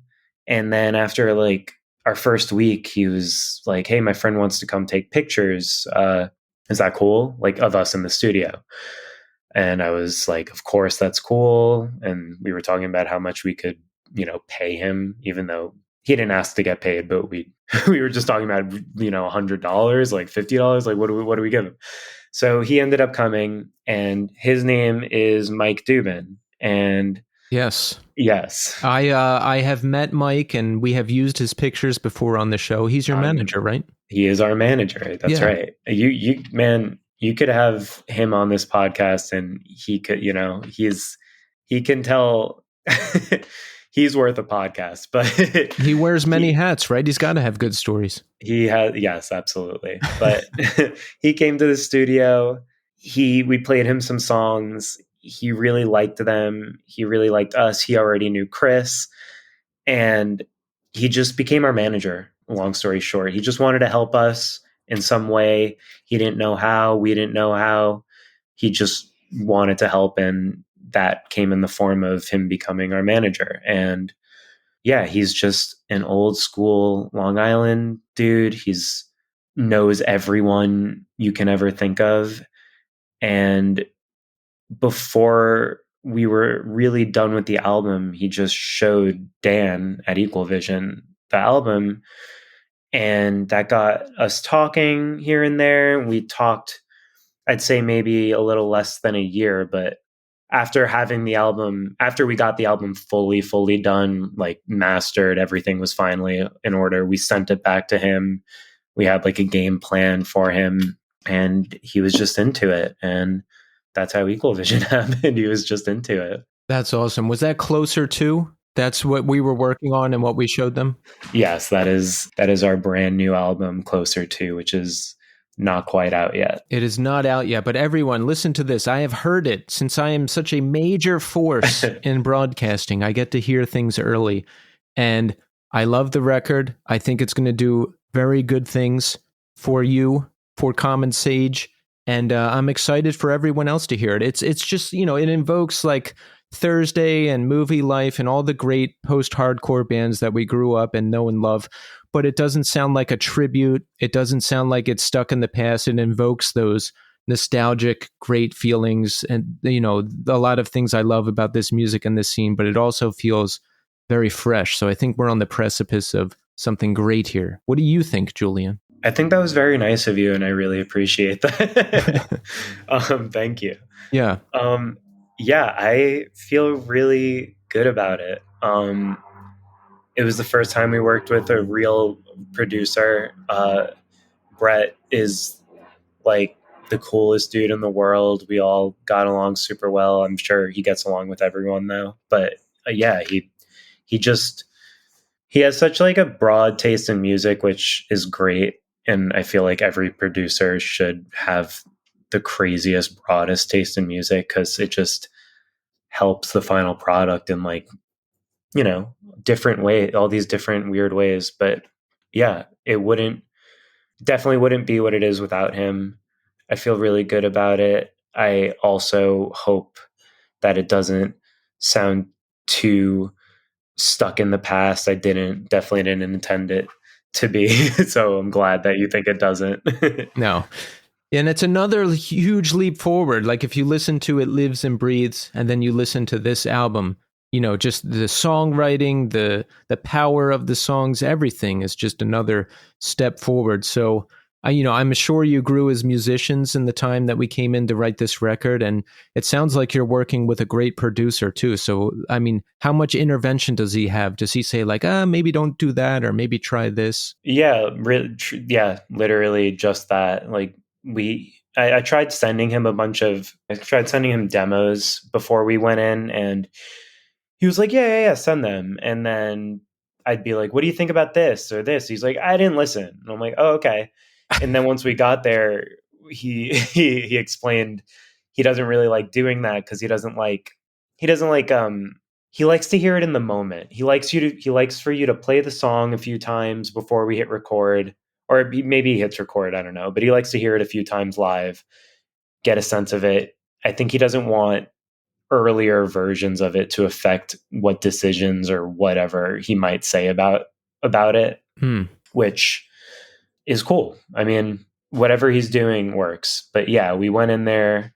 And then after like our first week, he was like, hey, my friend wants to come take pictures. Is that cool? Like, of us in the studio. And I was like, of course, that's cool. And we were talking about how much we could, pay him, even though he didn't ask to get paid, but we were just talking about, $100, like $50, like what do we give him? So he ended up coming, and his name is Mike Dubin. And yes, I have met Mike, and we have used his pictures before on the show. He's your manager, right? He is our manager. That's right. You man, you could have him on this podcast, and he could, he can tell. He's worth a podcast, but he wears many hats, right? He's got to have good stories. He has, yes, absolutely. But he came to the studio. We played him some songs. He really liked them. He really liked us. He already knew Chris, and he just became our manager. Long story short, he just wanted to help us in some way. He didn't know how. We didn't know how. He just wanted to help, and that came in the form of him becoming our manager. And yeah, he's just an old school Long Island dude. He's knows everyone you can ever think of. And before we were really done with the album, he just showed Dan at Equal Vision the album, and that got us talking here and there. We talked, I'd say maybe a little less than a year, but after we got the album fully done, like mastered, everything was finally in order, we sent it back to him. We had like a game plan for him, and he was just into it. And that's how Equal Vision happened. He was just into it. That's awesome. Was that Closer To? That's what we were working on and what we showed them? Yes, that is our brand new album, Closer To, which is not quite out yet. It is not out yet, but everyone, listen to this. I have heard it since I am such a major force in broadcasting. I get to hear things early, and I love the record. I think it's going to do very good things for you, for Common Sage, and I'm excited for everyone else to hear it. It's just, it invokes like Thursday and Movie Life and all the great post-hardcore bands that we grew up and know and love. But it doesn't sound like a tribute. It doesn't sound like it's stuck in the past. It invokes those nostalgic, great feelings and, a lot of things I love about this music and this scene, but it also feels very fresh. So I think we're on the precipice of something great here. What do you think, Julian? I think that was very nice of you, and I really appreciate that. Thank you. Yeah. Yeah, I feel really good about it. It was the first time we worked with a real producer. Brett is like the coolest dude in the world. We all got along super well. I'm sure he gets along with everyone though. But yeah, he has such like a broad taste in music, which is great. And I feel like every producer should have the craziest, broadest taste in music, because it just helps the final product in like, different way, all these different weird ways. But yeah, it definitely wouldn't be what it is without him. I feel really good about it. I also hope that it doesn't sound too stuck in the past. Definitely didn't intend it to be. So I'm glad that you think it doesn't. No. And it's another huge leap forward. Like if you listen to It Lives and Breathes, and then you listen to this album, just the songwriting, the power of the songs, everything is just another step forward. So, I'm sure you grew as musicians in the time that we came in to write this record, and it sounds like you're working with a great producer too. So, I mean, how much intervention does he have? Does he say like, maybe don't do that, or maybe try this? Yeah, literally just that. Like I tried sending him demos before we went in, and he was like, yeah, send them. And then I'd be like, what do you think about this or this? He's like, I didn't listen. And I'm like, oh, okay. And then once we got there, he explained he doesn't really like doing that because he doesn't like he likes to hear it in the moment. He likes for you to play the song a few times before we hit record, or maybe he hits record, I don't know, but he likes to hear it a few times live, get a sense of it. I think he doesn't want earlier versions of it to affect what decisions or whatever he might say about it, which is cool. I mean, whatever he's doing works. But yeah, we went in there,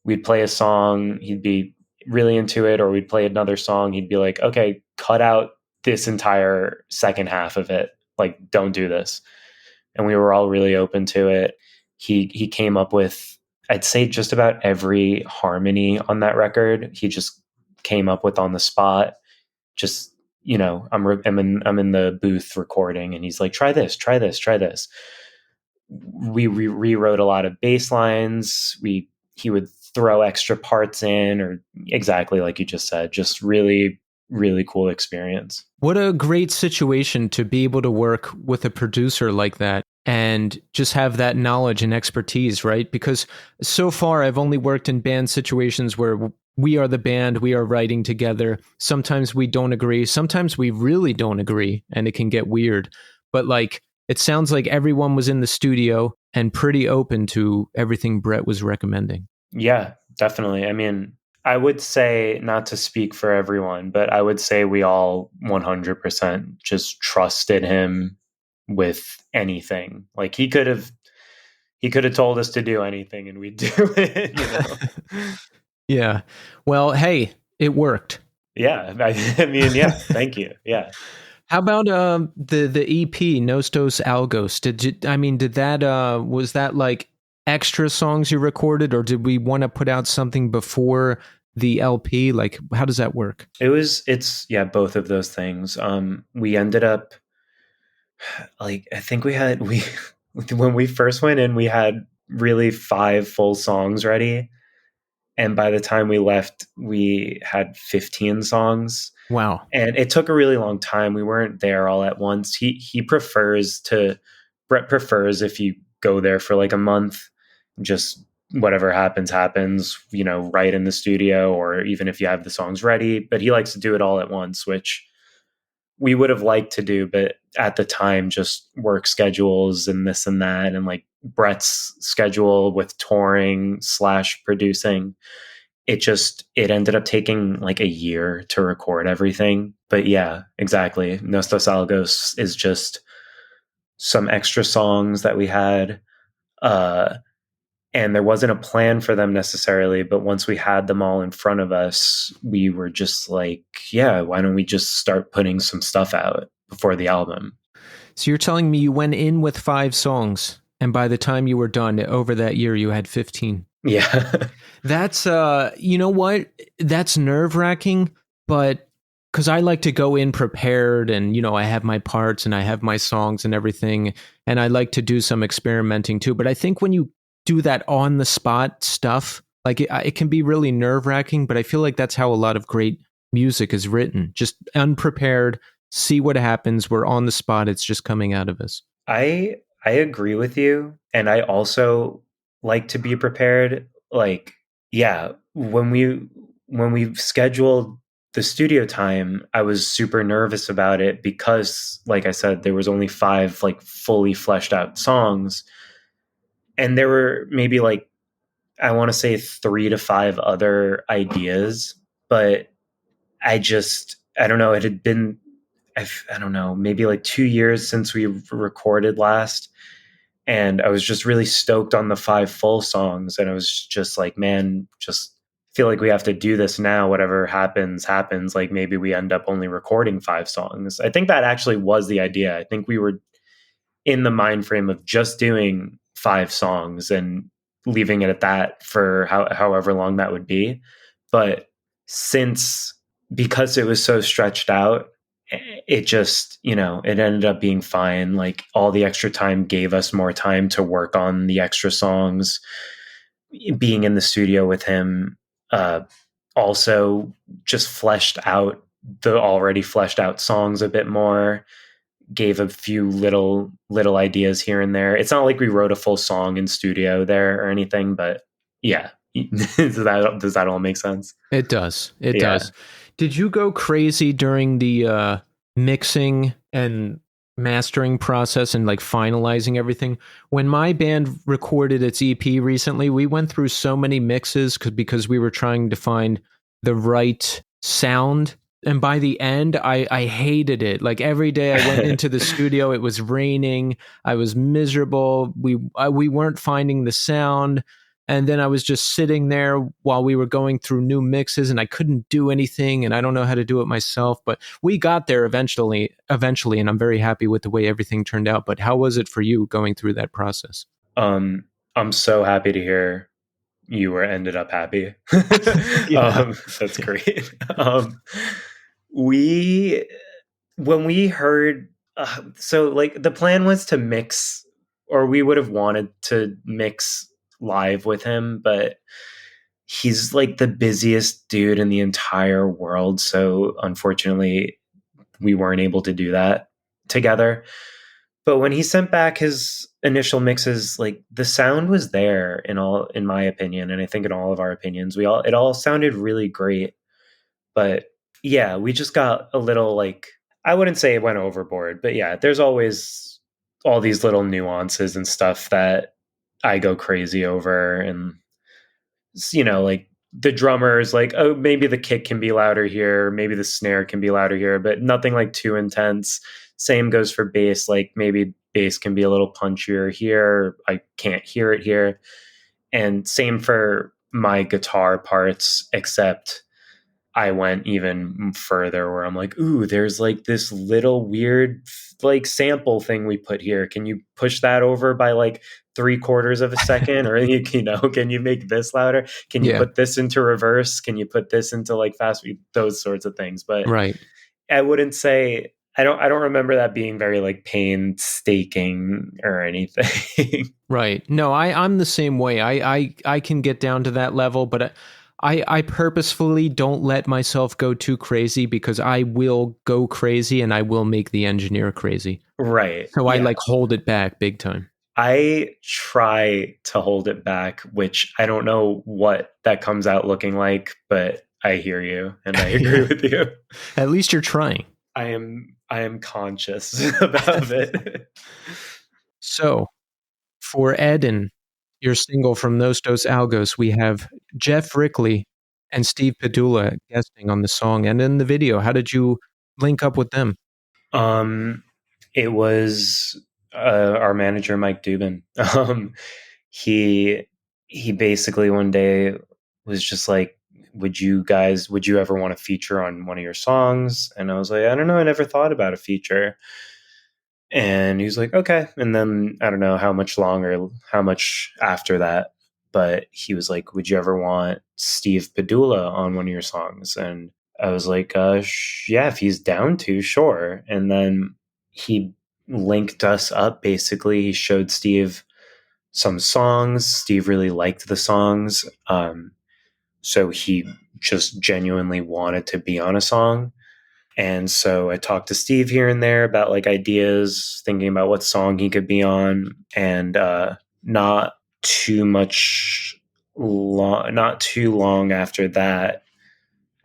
we'd play a song, he'd be really into it, or we'd play another song, he'd be like, okay, cut out this entire second half of it. Like, don't do this. And we were all really open to it. He came up with, I'd say, just about every harmony on that record. He just came up with on the spot. Just, you know, I'm in the booth recording, and he's like, try this, try this, try this. We rewrote a lot of bass lines. He would throw extra parts in, or exactly like you just said, just really, really cool experience. What a great situation to be able to work with a producer like that and just have that knowledge and expertise, right? Because so far I've only worked in band situations where we are the band, we are writing together. Sometimes we don't agree. Sometimes we really don't agree, and it can get weird. But like, it sounds like everyone was in the studio and pretty open to everything Brett was recommending. Yeah, definitely. I mean, I would say, not to speak for everyone, but I would say we all 100% just trusted him with anything. Like, he could have told us to do anything and we'd do it, you know. Yeah. Well, hey, it worked. Yeah, I mean, yeah, thank you. Yeah. How about the EP Nostos Algos? Was that like extra songs you recorded, or did we want to put out something before the LP? Like, how does that work? It's both of those things. We ended up, like, I think when we first went in, we had really 5 full songs ready. And by the time we left, we had 15 songs. Wow. And it took a really long time. We weren't there all at once. Brett prefers if you go there for like a month, just whatever happens, you know, right in the studio, or even if you have the songs ready. But he likes to do it all at once, which we would have liked to do, but at the time, just work schedules and this and that, and like Brett's schedule with touring / producing, it ended up taking like a year to record everything. But yeah, exactly. Nostos Algos is just some extra songs that we had. And there wasn't a plan for them necessarily, but once we had them all in front of us, we were just like, yeah, why don't we just start putting some stuff out before the album? So you're telling me you went in with 5 songs, and by the time you were done, over that year, you had 15. Yeah. That's, you know what? That's nerve-wracking, but because I like to go in prepared, and, you know, I have my parts and I have my songs and everything, and I like to do some experimenting too. But I think when you do that on the spot stuff, like it can be really nerve-wracking, but I feel like that's how a lot of great music is written. Just unprepared, see what happens. We're on the spot. It's just coming out of us. I agree with you. And I also like to be prepared. Like, yeah, when we scheduled the studio time, I was super nervous about it because, like I said, there was only 5 like fully fleshed out songs. And there were maybe like, I want to say 3 to 5 other ideas, but I don't know. It had been, I don't know, maybe like 2 years since we recorded last. And I was just really stoked on the 5 full songs. And I was just like, man, just feel like we have to do this now. Whatever happens. Like, maybe we end up only recording 5 songs. I think that actually was the idea. I think we were in the mind frame of just doing 5 songs and leaving it at that for however long that would be. But because it was so stretched out, it just, you know, it ended up being fine. Like, all the extra time gave us more time to work on the extra songs. being in the studio with him also just fleshed out the already fleshed out songs a bit more, gave a few little ideas here and there. It's not like we wrote a full song in studio there or anything, but yeah. does that all make sense? It does. It does. Did you go crazy during the mixing and mastering process and like finalizing everything? When my band recorded its EP recently, we went through so many mixes because we were trying to find the right sound. And by the end, I hated it. Like every day I went into the studio, it was raining. I was miserable. We weren't finding the sound. And then I was just sitting there while we were going through new mixes, and I couldn't do anything, and I don't know how to do it myself. But we got there eventually, and I'm very happy with the way everything turned out. But how was it for you going through that process? I'm so happy to hear you were ended up happy. That's great. When we heard, so like the plan was to mix, or we would have wanted to mix live with him, but he's like the busiest dude in the entire world. So unfortunately, we weren't able to do that together. But when he sent back his initial mixes, like the sound was there in my opinion, and I think in all of our opinions, it all sounded really great. But yeah, we just got a little like, I wouldn't say it went overboard, but yeah, there's always all these little nuances and stuff that I go crazy over. And, like the drummers, like, oh, maybe the kick can be louder here, maybe the snare can be louder here, but nothing like too intense. Same goes for bass, like maybe bass can be a little punchier here. I can't hear it here. And same for my guitar parts, except I went even further where I'm like, ooh, there's like this little weird like sample thing we put here. Can you push that over by like 3/4 of a second? Or, can you make this louder? Can you put this into reverse? Can you put this into like fast? Those sorts of things. But right. I wouldn't say, I don't remember that being very like painstaking or anything. Right. No, I'm the same way. I can get down to that level, but I purposefully don't let myself go too crazy because I will go crazy and I will make the engineer crazy. Right. So I like hold it back big time. I try to hold it back, which I don't know what that comes out looking like, but I hear you and I agree with you. At least you're trying. I am conscious about it. So for Edin, your single from Nos Dos Algos, we have Geoff Rickley and Steve Pedulla guesting on the song and in the video. How did you link up with them? It was our manager, Mike Dubin. He basically one day was just like, would you ever want to feature on one of your songs? And I was like, I don't know, I never thought about a feature. And he was like, okay. And then I don't know how much after that, but he was like, would you ever want Steve Pedulla on one of your songs? And I was like, yeah, if he's down to, sure. And then he linked us up. Basically, he showed Steve some songs. Steve really liked the songs. So he just genuinely wanted to be on a song. And so I talked to Steve here and there about like ideas, thinking about what song he could be on. And not too long after that,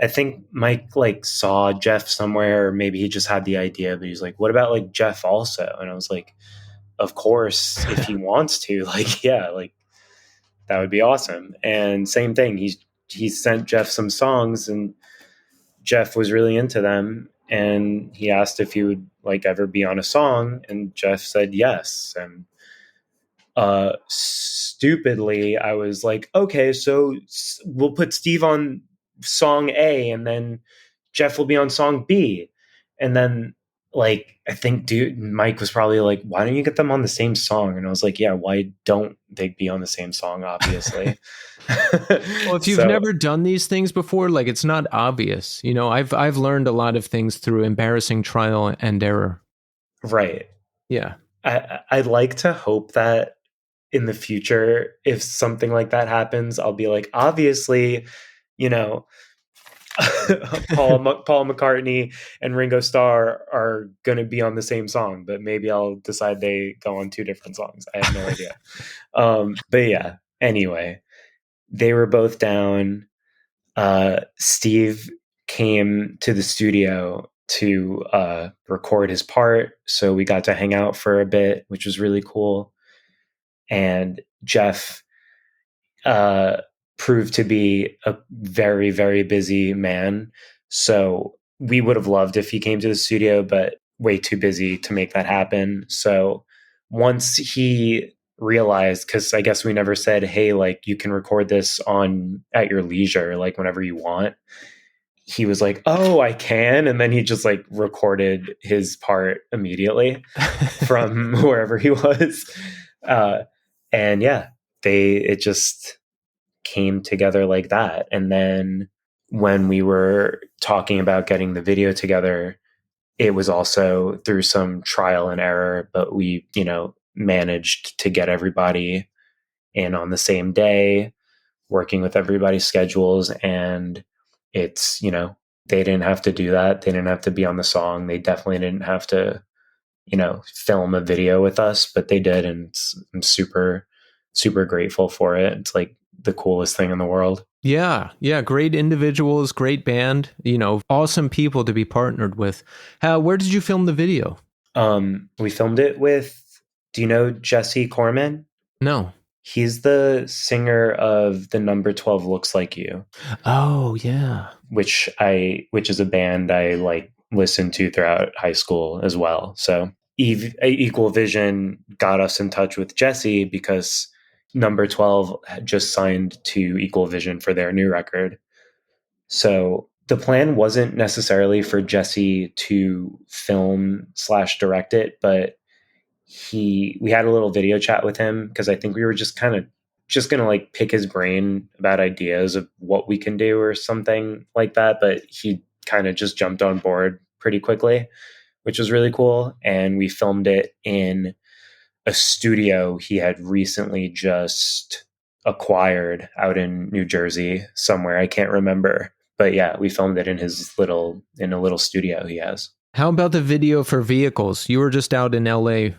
I think Mike like saw Geoff somewhere, or maybe he just had the idea, but he's like, what about like Geoff also? And I was like, of course, if he wants to, like, yeah, like that would be awesome. And same thing, he sent Geoff some songs and Geoff was really into them, and he asked if he would like ever be on a song, and Geoff said yes. And stupidly, I was like, okay, so we'll put Steve on song A, and then Geoff will be on song B. And then like, I think Mike was probably like, why don't you get them on the same song? And I was like, yeah, why don't they be on the same song, obviously? Well, if you've never done these things before, like it's not obvious. I've learned a lot of things through embarrassing trial and error. Right. Yeah. I'd like to hope that in the future, if something like that happens, I'll be like, obviously, you know, Paul McCartney and Ringo Starr are going to be on the same song, but maybe I'll decide they go on two different songs. I have no idea. But yeah, anyway, they were both down. Steve came to the studio to record his part, so we got to hang out for a bit, which was really cool. And Geoff proved to be a very, very busy man. So we would have loved if he came to the studio, but way too busy to make that happen. So once he realized, because I guess we never said, hey, like you can record this on at your leisure, like whenever you want. He was like, oh, I can. And then he just like recorded his part immediately from wherever he was. And yeah, it just came together like that. And then when we were talking about getting the video together, it was also through some trial and error, but we, managed to get everybody in on the same day, working with everybody's schedules. And it's, they didn't have to do that. They didn't have to be on the song. They definitely didn't have to, film a video with us, but they did. And I'm super, super grateful for it. It's like the coolest thing in the world. Yeah. Great individuals, great band, awesome people to be partnered with. Where did you film the video? We filmed it with, do you know Jesse Corman? No. He's the singer of the Number 12 Looks Like You. Oh, yeah. Which is a band I like listened to throughout high school as well. So Equal Vision got us in touch with Jesse because Number 12 had just signed to Equal Vision for their new record. So the plan wasn't necessarily for Jesse to film / direct it, but we had a little video chat with him because I think we were just kind of just going to like pick his brain about ideas of what we can do or something like that. But he kind of just jumped on board pretty quickly, which was really cool. And we filmed it in a studio he had recently just acquired out in New Jersey somewhere. I can't remember. But yeah, we filmed it in a little studio he has. How about the video for Vehicles? You were just out in LA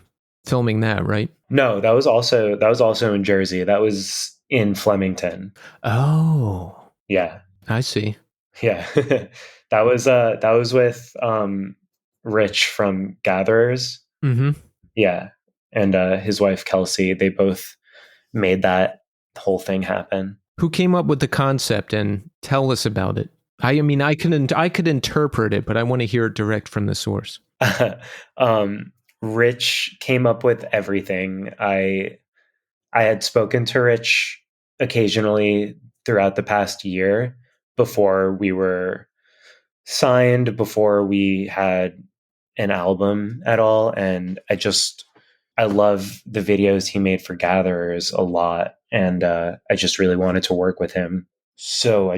filming that, right? No, that was also in Jersey. That was in Flemington. Oh. Yeah. I see. Yeah. that was with Rich from Gatherers. Mm-hmm. Yeah. And his wife Kelsey, they both made that whole thing happen. Who came up with the concept, and tell us about it? I mean, I could interpret it, but I want to hear it direct from the source. Rich came up with everything. I had spoken to Rich occasionally throughout the past year before we were signed, before we had an album at all. And I love the videos he made for Gatherers a lot. And I just really wanted to work with him. So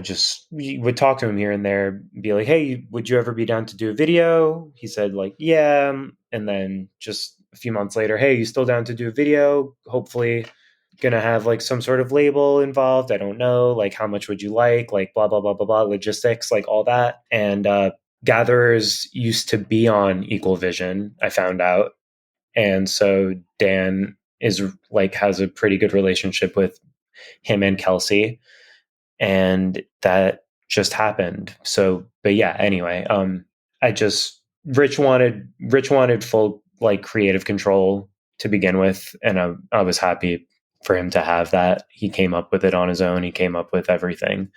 we would talk to him here and there, be like, hey, would you ever be down to do a video? He said like, yeah. And then just a few months later, hey, you still down to do a video? Hopefully gonna have like some sort of label involved. I don't know, like how much would you like blah, blah, blah, blah, blah, logistics, like all that. And Gatherers used to be on Equal Vision, I found out. And so Dan has a pretty good relationship with him and Kelsey. And that just happened. So, but yeah, anyway, Rich wanted full like creative control to begin with. And I was happy for him to have that. He came up with it on his own. He came up with everything.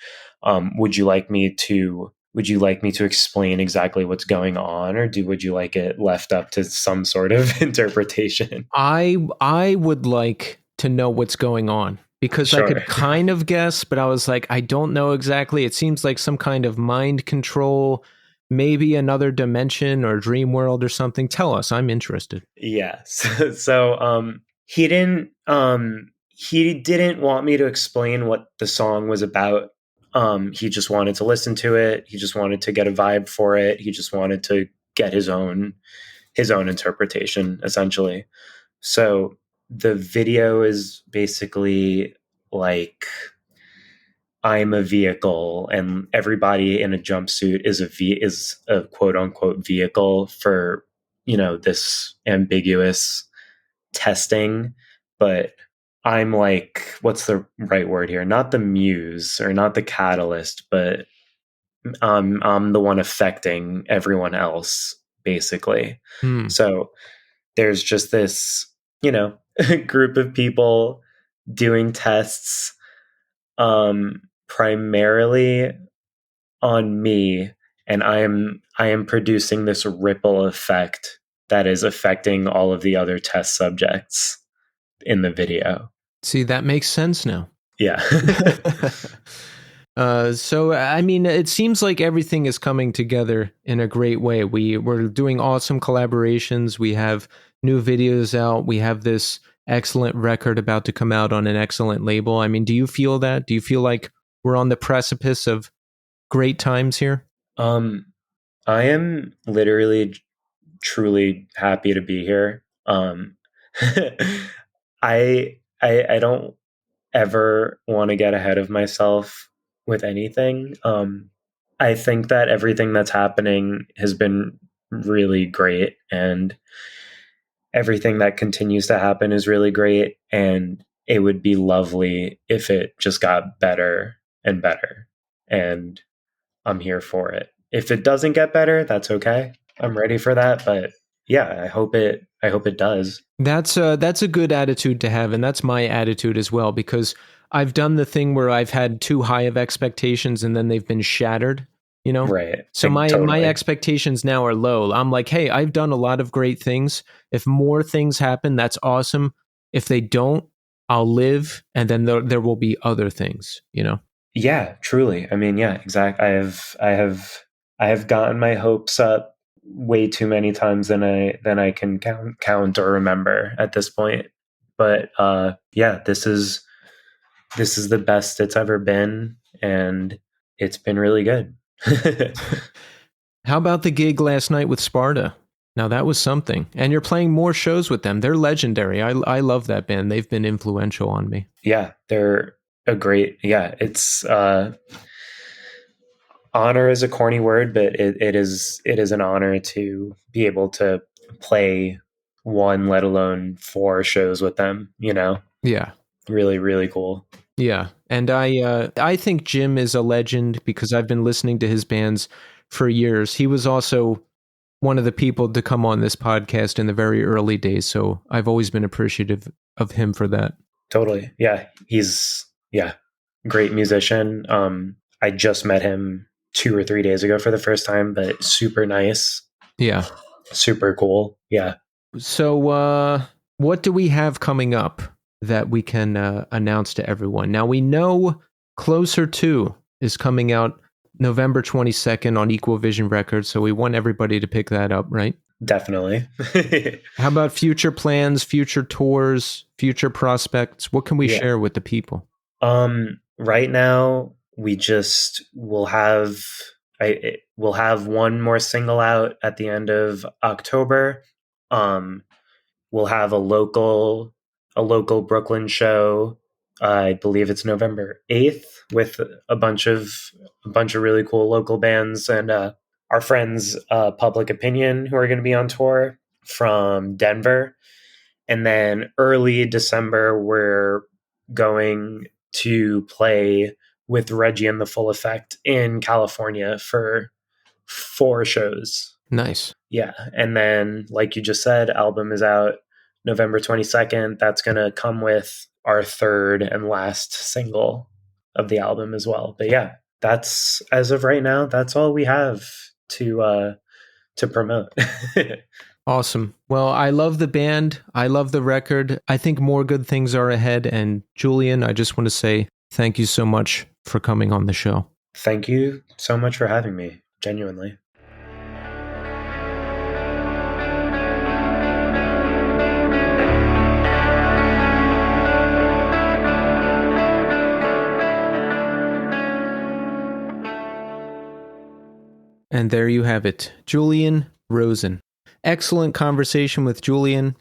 Would you like me to explain exactly what's going on, or would you like it left up to some sort of interpretation? I would like to know what's going on. Because sure. I could kind of guess, but I was like, I don't know exactly. It seems like some kind of mind control, maybe another dimension or dream world or something. Tell us, I'm interested. Yes. So he didn't want me to explain what the song was about. He just wanted to listen to it. He just wanted to get a vibe for it. He just wanted to get his own interpretation, essentially. So the video is basically like I'm a vehicle and everybody in a jumpsuit is a quote unquote vehicle for, this ambiguous testing. But I'm like, what's the right word here? Not the muse or not the catalyst, but I'm the one affecting everyone else, basically. Hmm. So there's just this, group of people doing tests, primarily on me, and I am producing this ripple effect that is affecting all of the other test subjects in the video. See, that makes sense now. Yeah. So I mean, it seems like everything is coming together in a great way. We're doing awesome collaborations. We have new videos out. We have this excellent record about to come out on an excellent label. I mean, do you feel that? Do you feel like we're on the precipice of great times here? I am literally truly happy to be here. I don't ever want to get ahead of myself with anything. I think that everything that's happening has been really great, and everything that continues to happen is really great. And it would be lovely if it just got better and better. And I'm here for it. If it doesn't get better, that's okay. I'm ready for that. But yeah, I hope it does. That's a good attitude to have, and that's my attitude as well, because I've done the thing where I've had too high of expectations and then they've been shattered, you know? Right. So my Totally. expectations now are low. I'm like, hey, I've done a lot of great things. If more things happen, that's awesome. If they don't, I'll live, and then there will be other things, you know? Yeah, truly. I mean, yeah, exactly. I have gotten my hopes up way too many times than I can count or remember at this point. But yeah, this is the best it's ever been, and it's been really good. How about the gig last night with Sparta? Now that was something. And you're playing more shows with them. They're legendary. I love that band. They've been influential on me. Yeah, they're a great. Yeah, it's honor is a corny word, but it is an honor to be able to play one, let alone four shows with them. Yeah. Really, really cool. Yeah. And I think Jim is a legend because I've been listening to his bands for years. He was also one of the people to come on this podcast in the very early days, so I've always been appreciative of him for that. Totally. Yeah, he's great musician. I just met him 2 or 3 days ago for the first time, but super nice. Yeah. Super cool. Yeah. So what do we have coming up that we can announce to everyone? Now we know Closer To is coming out November 22nd on Equal Vision Records, so we want everybody to pick that up, right? Definitely. How about future plans, future tours, future prospects? What can we share with the people? Right now we'll have one more single out at the end of October. We'll have a local Brooklyn show. I believe it's November 8th with a bunch of really cool local bands and our friends Public Opinion, who are going to be on tour from Denver. And then early December we're going to play with Reggie and the Full Effect in California for 4 shows. Nice. Yeah. And then, like you just said, album is out November 22nd. That's going to come with our third and last single of the album as well. But yeah, that's, as of right now, that's all we have to promote. Awesome. Well, I love the band. I love the record. I think more good things are ahead. And Julian, I just want to say thank you so much for coming on the show. Thank you so much for having me. Genuinely. And there you have it, Julian Rosen. Excellent conversation with Julian.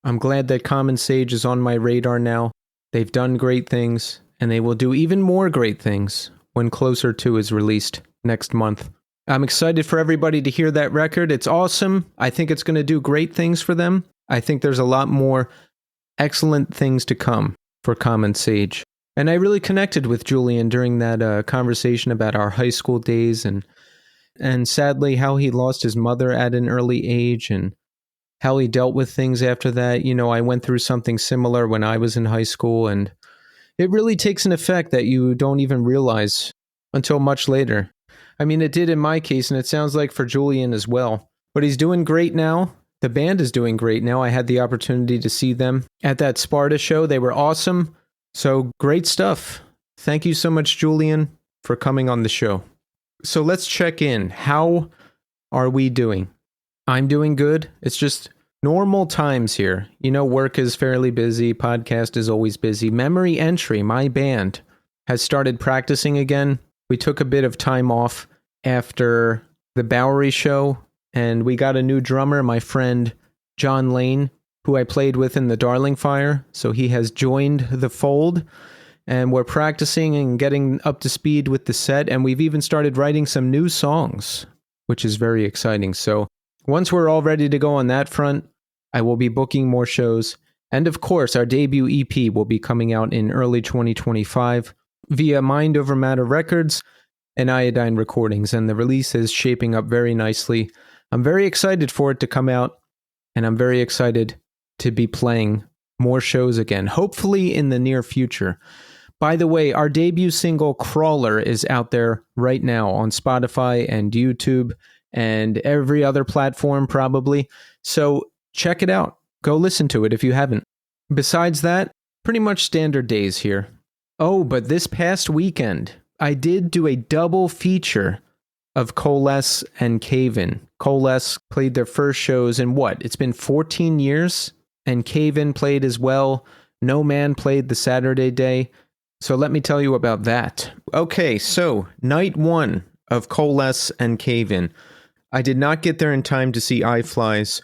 I'm glad that Common Sage is on my radar now. They've done great things, and they will do even more great things when Closer To is released next month. I'm excited for everybody to hear that record. It's awesome. I think it's going to do great things for them. I think there's a lot more excellent things to come for Common Sage. And I really connected with Julian during that conversation about our high school days and sadly how he lost his mother at an early age and how he dealt with things after that. You know, I went through something similar when I was in high school, and it really takes an effect that you don't even realize until much later. I mean, it did in my case, and it sounds like for Julian as well. But he's doing great now. The band is doing great now. I had the opportunity to see them at that Sparta show. They were awesome. So great stuff. Thank you so much, Julian, for coming on the show. So let's check in. How are we doing? I'm doing good. It's just normal times here. You know, work is fairly busy. Podcast is always busy. Memory Entry, my band, has started practicing again. We took a bit of time off after the Bowery show, and we got a new drummer, my friend John Lane, who I played with in the Darling Fire. So he has joined the fold, and we're practicing and getting up to speed with the set, and we've even started writing some new songs, which is very exciting. So once we're all ready to go on that front, I will be booking more shows. And of course, our debut EP will be coming out in early 2025 via Mind Over Matter Records and Iodine Recordings, and the release is shaping up very nicely. I'm very excited for it to come out, and I'm very excited to be playing more shows again, hopefully in the near future. By the way, our debut single, Crawler, is out there right now on Spotify and YouTube and every other platform probably. So check it out. Go listen to it if you haven't. Besides that, pretty much standard days here. Oh, but this past weekend, I did do a double feature of Coalesce and Cave-In. Coalesce played their first shows in it's been 14 years? And Cave-In played as well. No Man played the Saturday day. So let me tell you about that. Okay, so night one of Coalesce and Cave-In. I did not get there in time to see iFlies,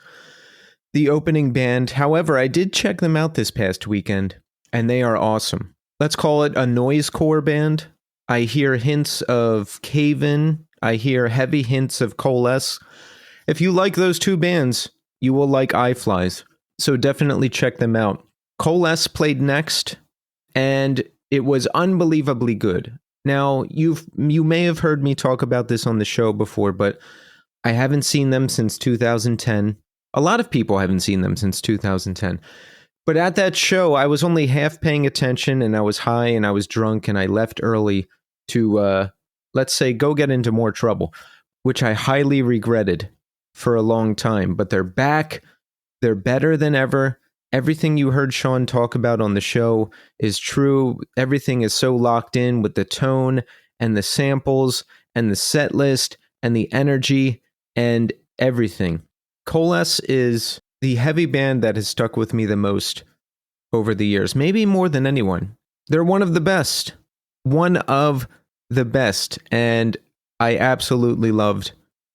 the opening band. However, I did check them out this past weekend, and they are awesome. Let's call it a noisecore band. I hear hints of Cave-In. I hear heavy hints of Coalesce. If you like those two bands, you will like iFlies. So definitely check them out. Coalesce played next, and it was unbelievably good. Now, you may have heard me talk about this on the show before, but I haven't seen them since 2010. A lot of people haven't seen them since 2010. But at that show, I was only half paying attention, and I was high, and I was drunk, and I left early to, let's say, go get into more trouble, which I highly regretted for a long time. But they're back. They're better than ever. Everything you heard Sean talk about on the show is true. Everything is so locked in with the tone and the samples and the set list and the energy and everything. Coalesce is the heavy band that has stuck with me the most over the years, maybe more than anyone. They're one of the best. One of the best. And I absolutely loved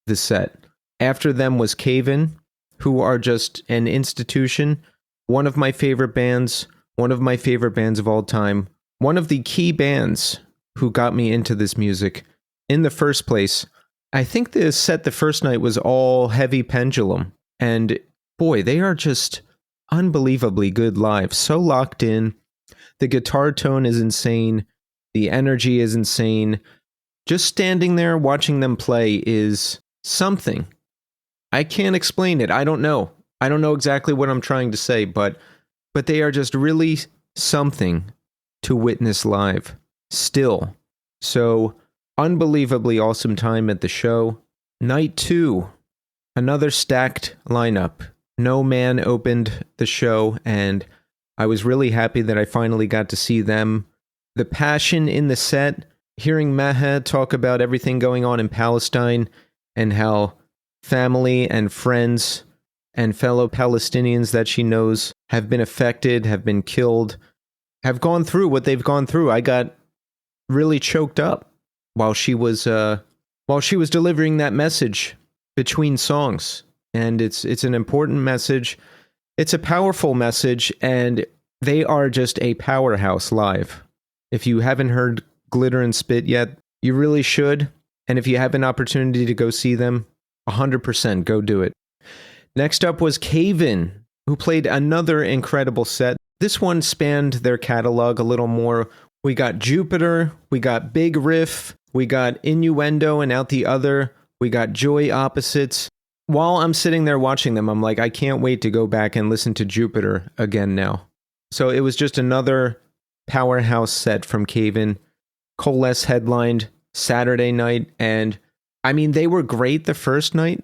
the set. After them was Cave-In, who are just an institution. One of my favorite bands. One of my favorite bands of all time. One of the key bands who got me into this music in the first place. I think the set the first night was all heavy pendulum. And boy, they are just unbelievably good live. So locked in. The guitar tone is insane. The energy is insane. Just standing there watching them play is something. I can't explain it. I don't know. I don't know exactly what I'm trying to say, but they are just really something to witness live still. So unbelievably awesome time at the show. Night two, another stacked lineup. No Man opened the show, and I was really happy that I finally got to see them. The passion in the set, hearing Maha talk about everything going on in Palestine and how family and friends and fellow Palestinians that she knows have been affected, have been killed, have gone through what they've gone through. I got really choked up while she was delivering that message between songs. And it's an important message. It's a powerful message, and they are just a powerhouse live. If you haven't heard Glitter and Spit yet, you really should. And if you have an opportunity to go see them, 100% go do it. Next up was Cave-In, who played another incredible set. This one spanned their catalog a little more. We got Jupiter, we got Big Riff, we got Innuendo and Out the Other, we got Joy Opposites. While I'm sitting there watching them, I'm like, I can't wait to go back and listen to Jupiter again now. So it was just another powerhouse set from Cave-In. Coalesce headlined Saturday night, and I mean, they were great the first night.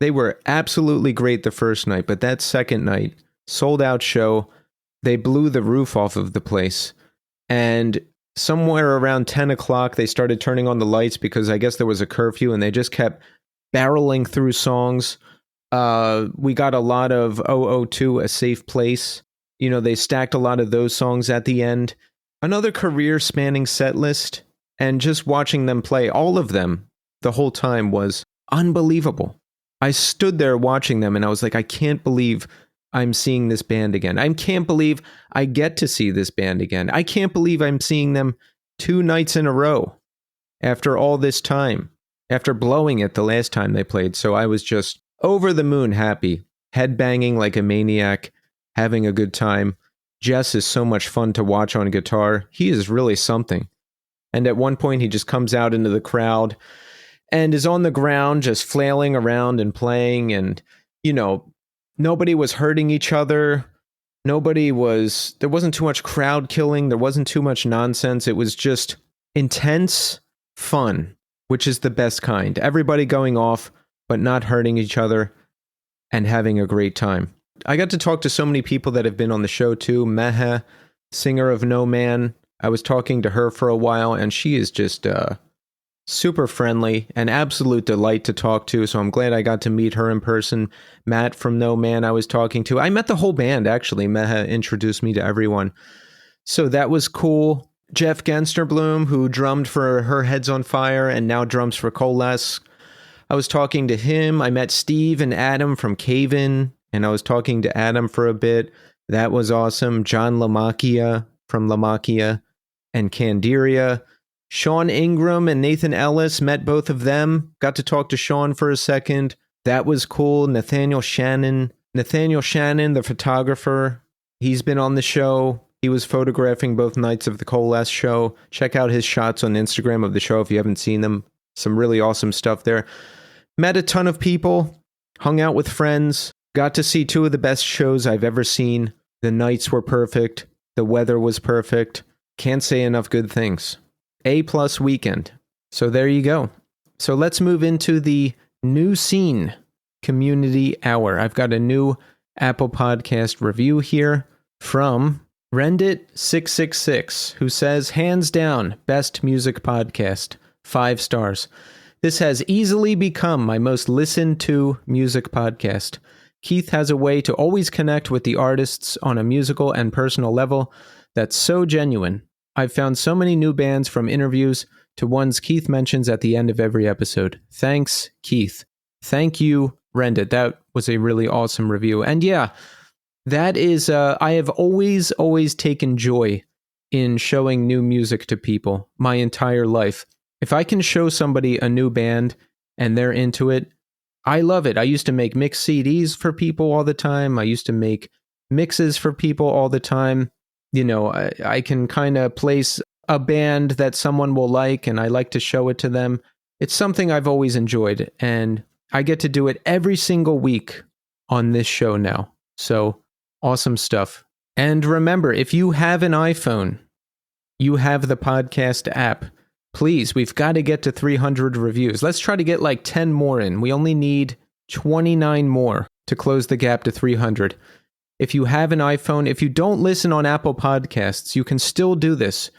They were absolutely great the first night, but that second night, sold out show, they blew the roof off of the place. And somewhere around 10 o'clock, they started turning on the lights because I guess there was a curfew, and they just kept barreling through songs. We got a lot of 002, A Safe Place. You know, they stacked a lot of those songs at the end. Another career-spanning set list, and just watching them play, all of them, the whole time was unbelievable. I stood there watching them, and I was like, I can't believe I'm seeing this band again. I can't believe I get to see this band again. I can't believe I'm seeing them 2 nights in a row after all this time, after blowing it the last time they played. So I was just over the moon happy, headbanging like a maniac, having a good time. Jess is so much fun to watch on guitar. He is really something. And at one point, he just comes out into the crowd and is on the ground just flailing around and playing. And, you know, nobody was hurting each other. There wasn't too much crowd killing. There wasn't too much nonsense. It was just intense fun, which is the best kind. Everybody going off, but not hurting each other and having a great time. I got to talk to so many people that have been on the show too. Meha, singer of No Man. I was talking to her for a while, and she is just super friendly, an absolute delight to talk to. So I'm glad I got to meet her in person. Matt from No Man I was talking to. I met the whole band, actually. Meha introduced me to everyone. So that was cool. Jeff Gensterbloom, who drummed for Her Head's on Fire and now drums for Coalesce. I was talking to him. I met Steve and Adam from Cave-In, and I was talking to Adam for a bit. That was awesome. John Lamacchia from Lamacchia and Candiria. Sean Ingram and Nathan Ellis, met both of them. Got to talk to Sean for a second. That was cool. Nathaniel Shannon, the photographer. He's been on the show. He was photographing both nights of the Coalesce show. Check out his shots on Instagram of the show if you haven't seen them. Some really awesome stuff there. Met a ton of people. Hung out with friends. Got to see 2 of the best shows I've ever seen. The nights were perfect. The weather was perfect. Can't say enough good things. A+ weekend. So there you go. So let's move into the new scene community hour. I've got a new Apple Podcast review here from Rendit666, who says, hands down, best music podcast, 5 stars. This has easily become my most listened to music podcast. Keith has a way to always connect with the artists on a musical and personal level that's so genuine. I've found so many new bands from interviews to ones Keith mentions at the end of every episode. Thanks, Keith. Thank you, Rendit. That was a really awesome review. And yeah, that is, I have always taken joy in showing new music to people my entire life. If I can show somebody a new band and they're into it, I love it. I used to make mix CDs for people all the time. I used to make mixes for people all the time. You know, I can kind of place a band that someone will like, and I like to show it to them. It's something I've always enjoyed, and I get to do it every single week on this show now. So, awesome stuff. And remember, if you have an iPhone, you have the podcast app. Please, we've got to get to 300 reviews. Let's try to get like 10 more in. We only need 29 more to close the gap to 300. If you have an iPhone, if you don't listen on Apple Podcasts, you can still do this.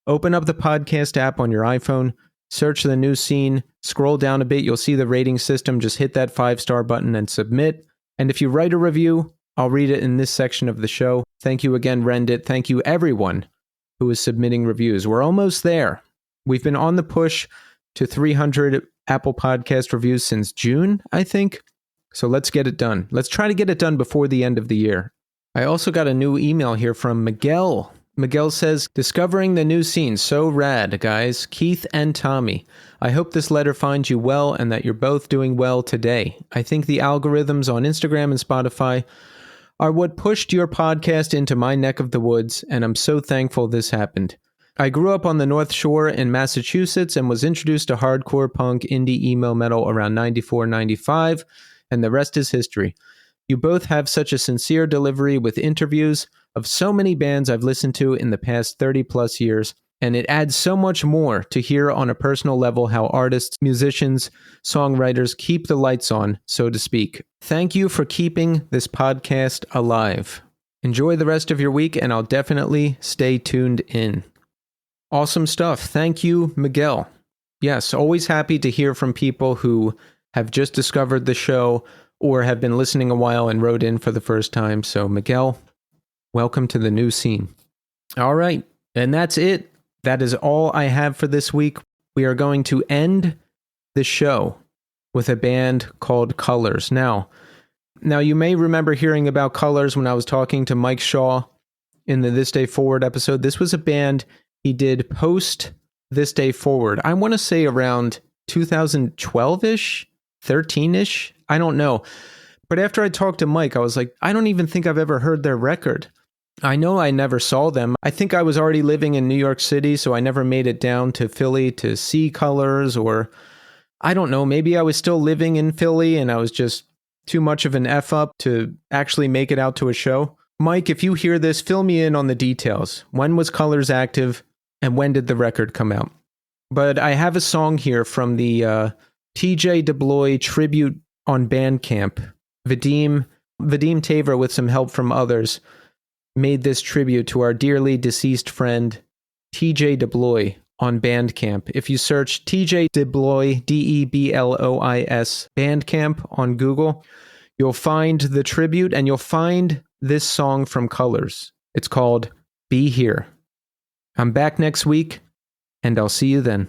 Open up the podcast app on your iPhone, search the new scene, scroll down a bit, you'll see the rating system. Just hit that 5-star button and submit. And if you write a review, I'll read it in this section of the show. Thank you again, Rendit. Thank you, everyone who is submitting reviews. We're almost there. We've been on the push to 300 Apple Podcast reviews since June, I think. So let's get it done. Let's try to get it done before the end of the year. I also got a new email here from Miguel. Miguel says, discovering the new scene. So rad, guys. Keith and Tommy. I hope this letter finds you well and that you're both doing well today. I think the algorithms on Instagram and Spotify are what pushed your podcast into my neck of the woods, and I'm so thankful this happened. I grew up on the North Shore in Massachusetts and was introduced to hardcore punk, indie, emo, metal around 94, 95, and the rest is history. You both have such a sincere delivery with interviews of so many bands I've listened to in the past 30 plus years, and it adds so much more to hear on a personal level how artists, musicians, songwriters keep the lights on, so to speak. Thank you for keeping this podcast alive. Enjoy the rest of your week, and I'll definitely stay tuned in. Awesome stuff. Thank you, Miguel. Yes, always happy to hear from people who have just discovered the show or have been listening a while and wrote in for the first time. So, Miguel, welcome to the new scene. All right, and that's it. That is all I have for this week. We are going to end the show with a band called Colors. Now you may remember hearing about Colors when I was talking to Mike Shaw in the This Day Forward episode. This was a band he did post This Day Forward. I want to say around 2012-ish, 13-ish. I don't know. But after I talked to Mike, I was like, I don't even think I've ever heard their record. I know I never saw them. I think I was already living in New York City, so I never made it down to Philly to see Colors, or I don't know, maybe I was still living in Philly and I was just too much of an F up to actually make it out to a show. Mike, if you hear this, fill me in on the details. When was Colors active and when did the record come out? But I have a song here from the TJ DeBloy tribute on Bandcamp. Vadim Taver, with some help from others, made this tribute to our dearly deceased friend TJ DeBloy on Bandcamp. If you search TJ DeBloy, DeBlois, Bandcamp on Google, you'll find the tribute and you'll find this song from Colors. It's called Be Here. I'm back next week, and I'll see you then.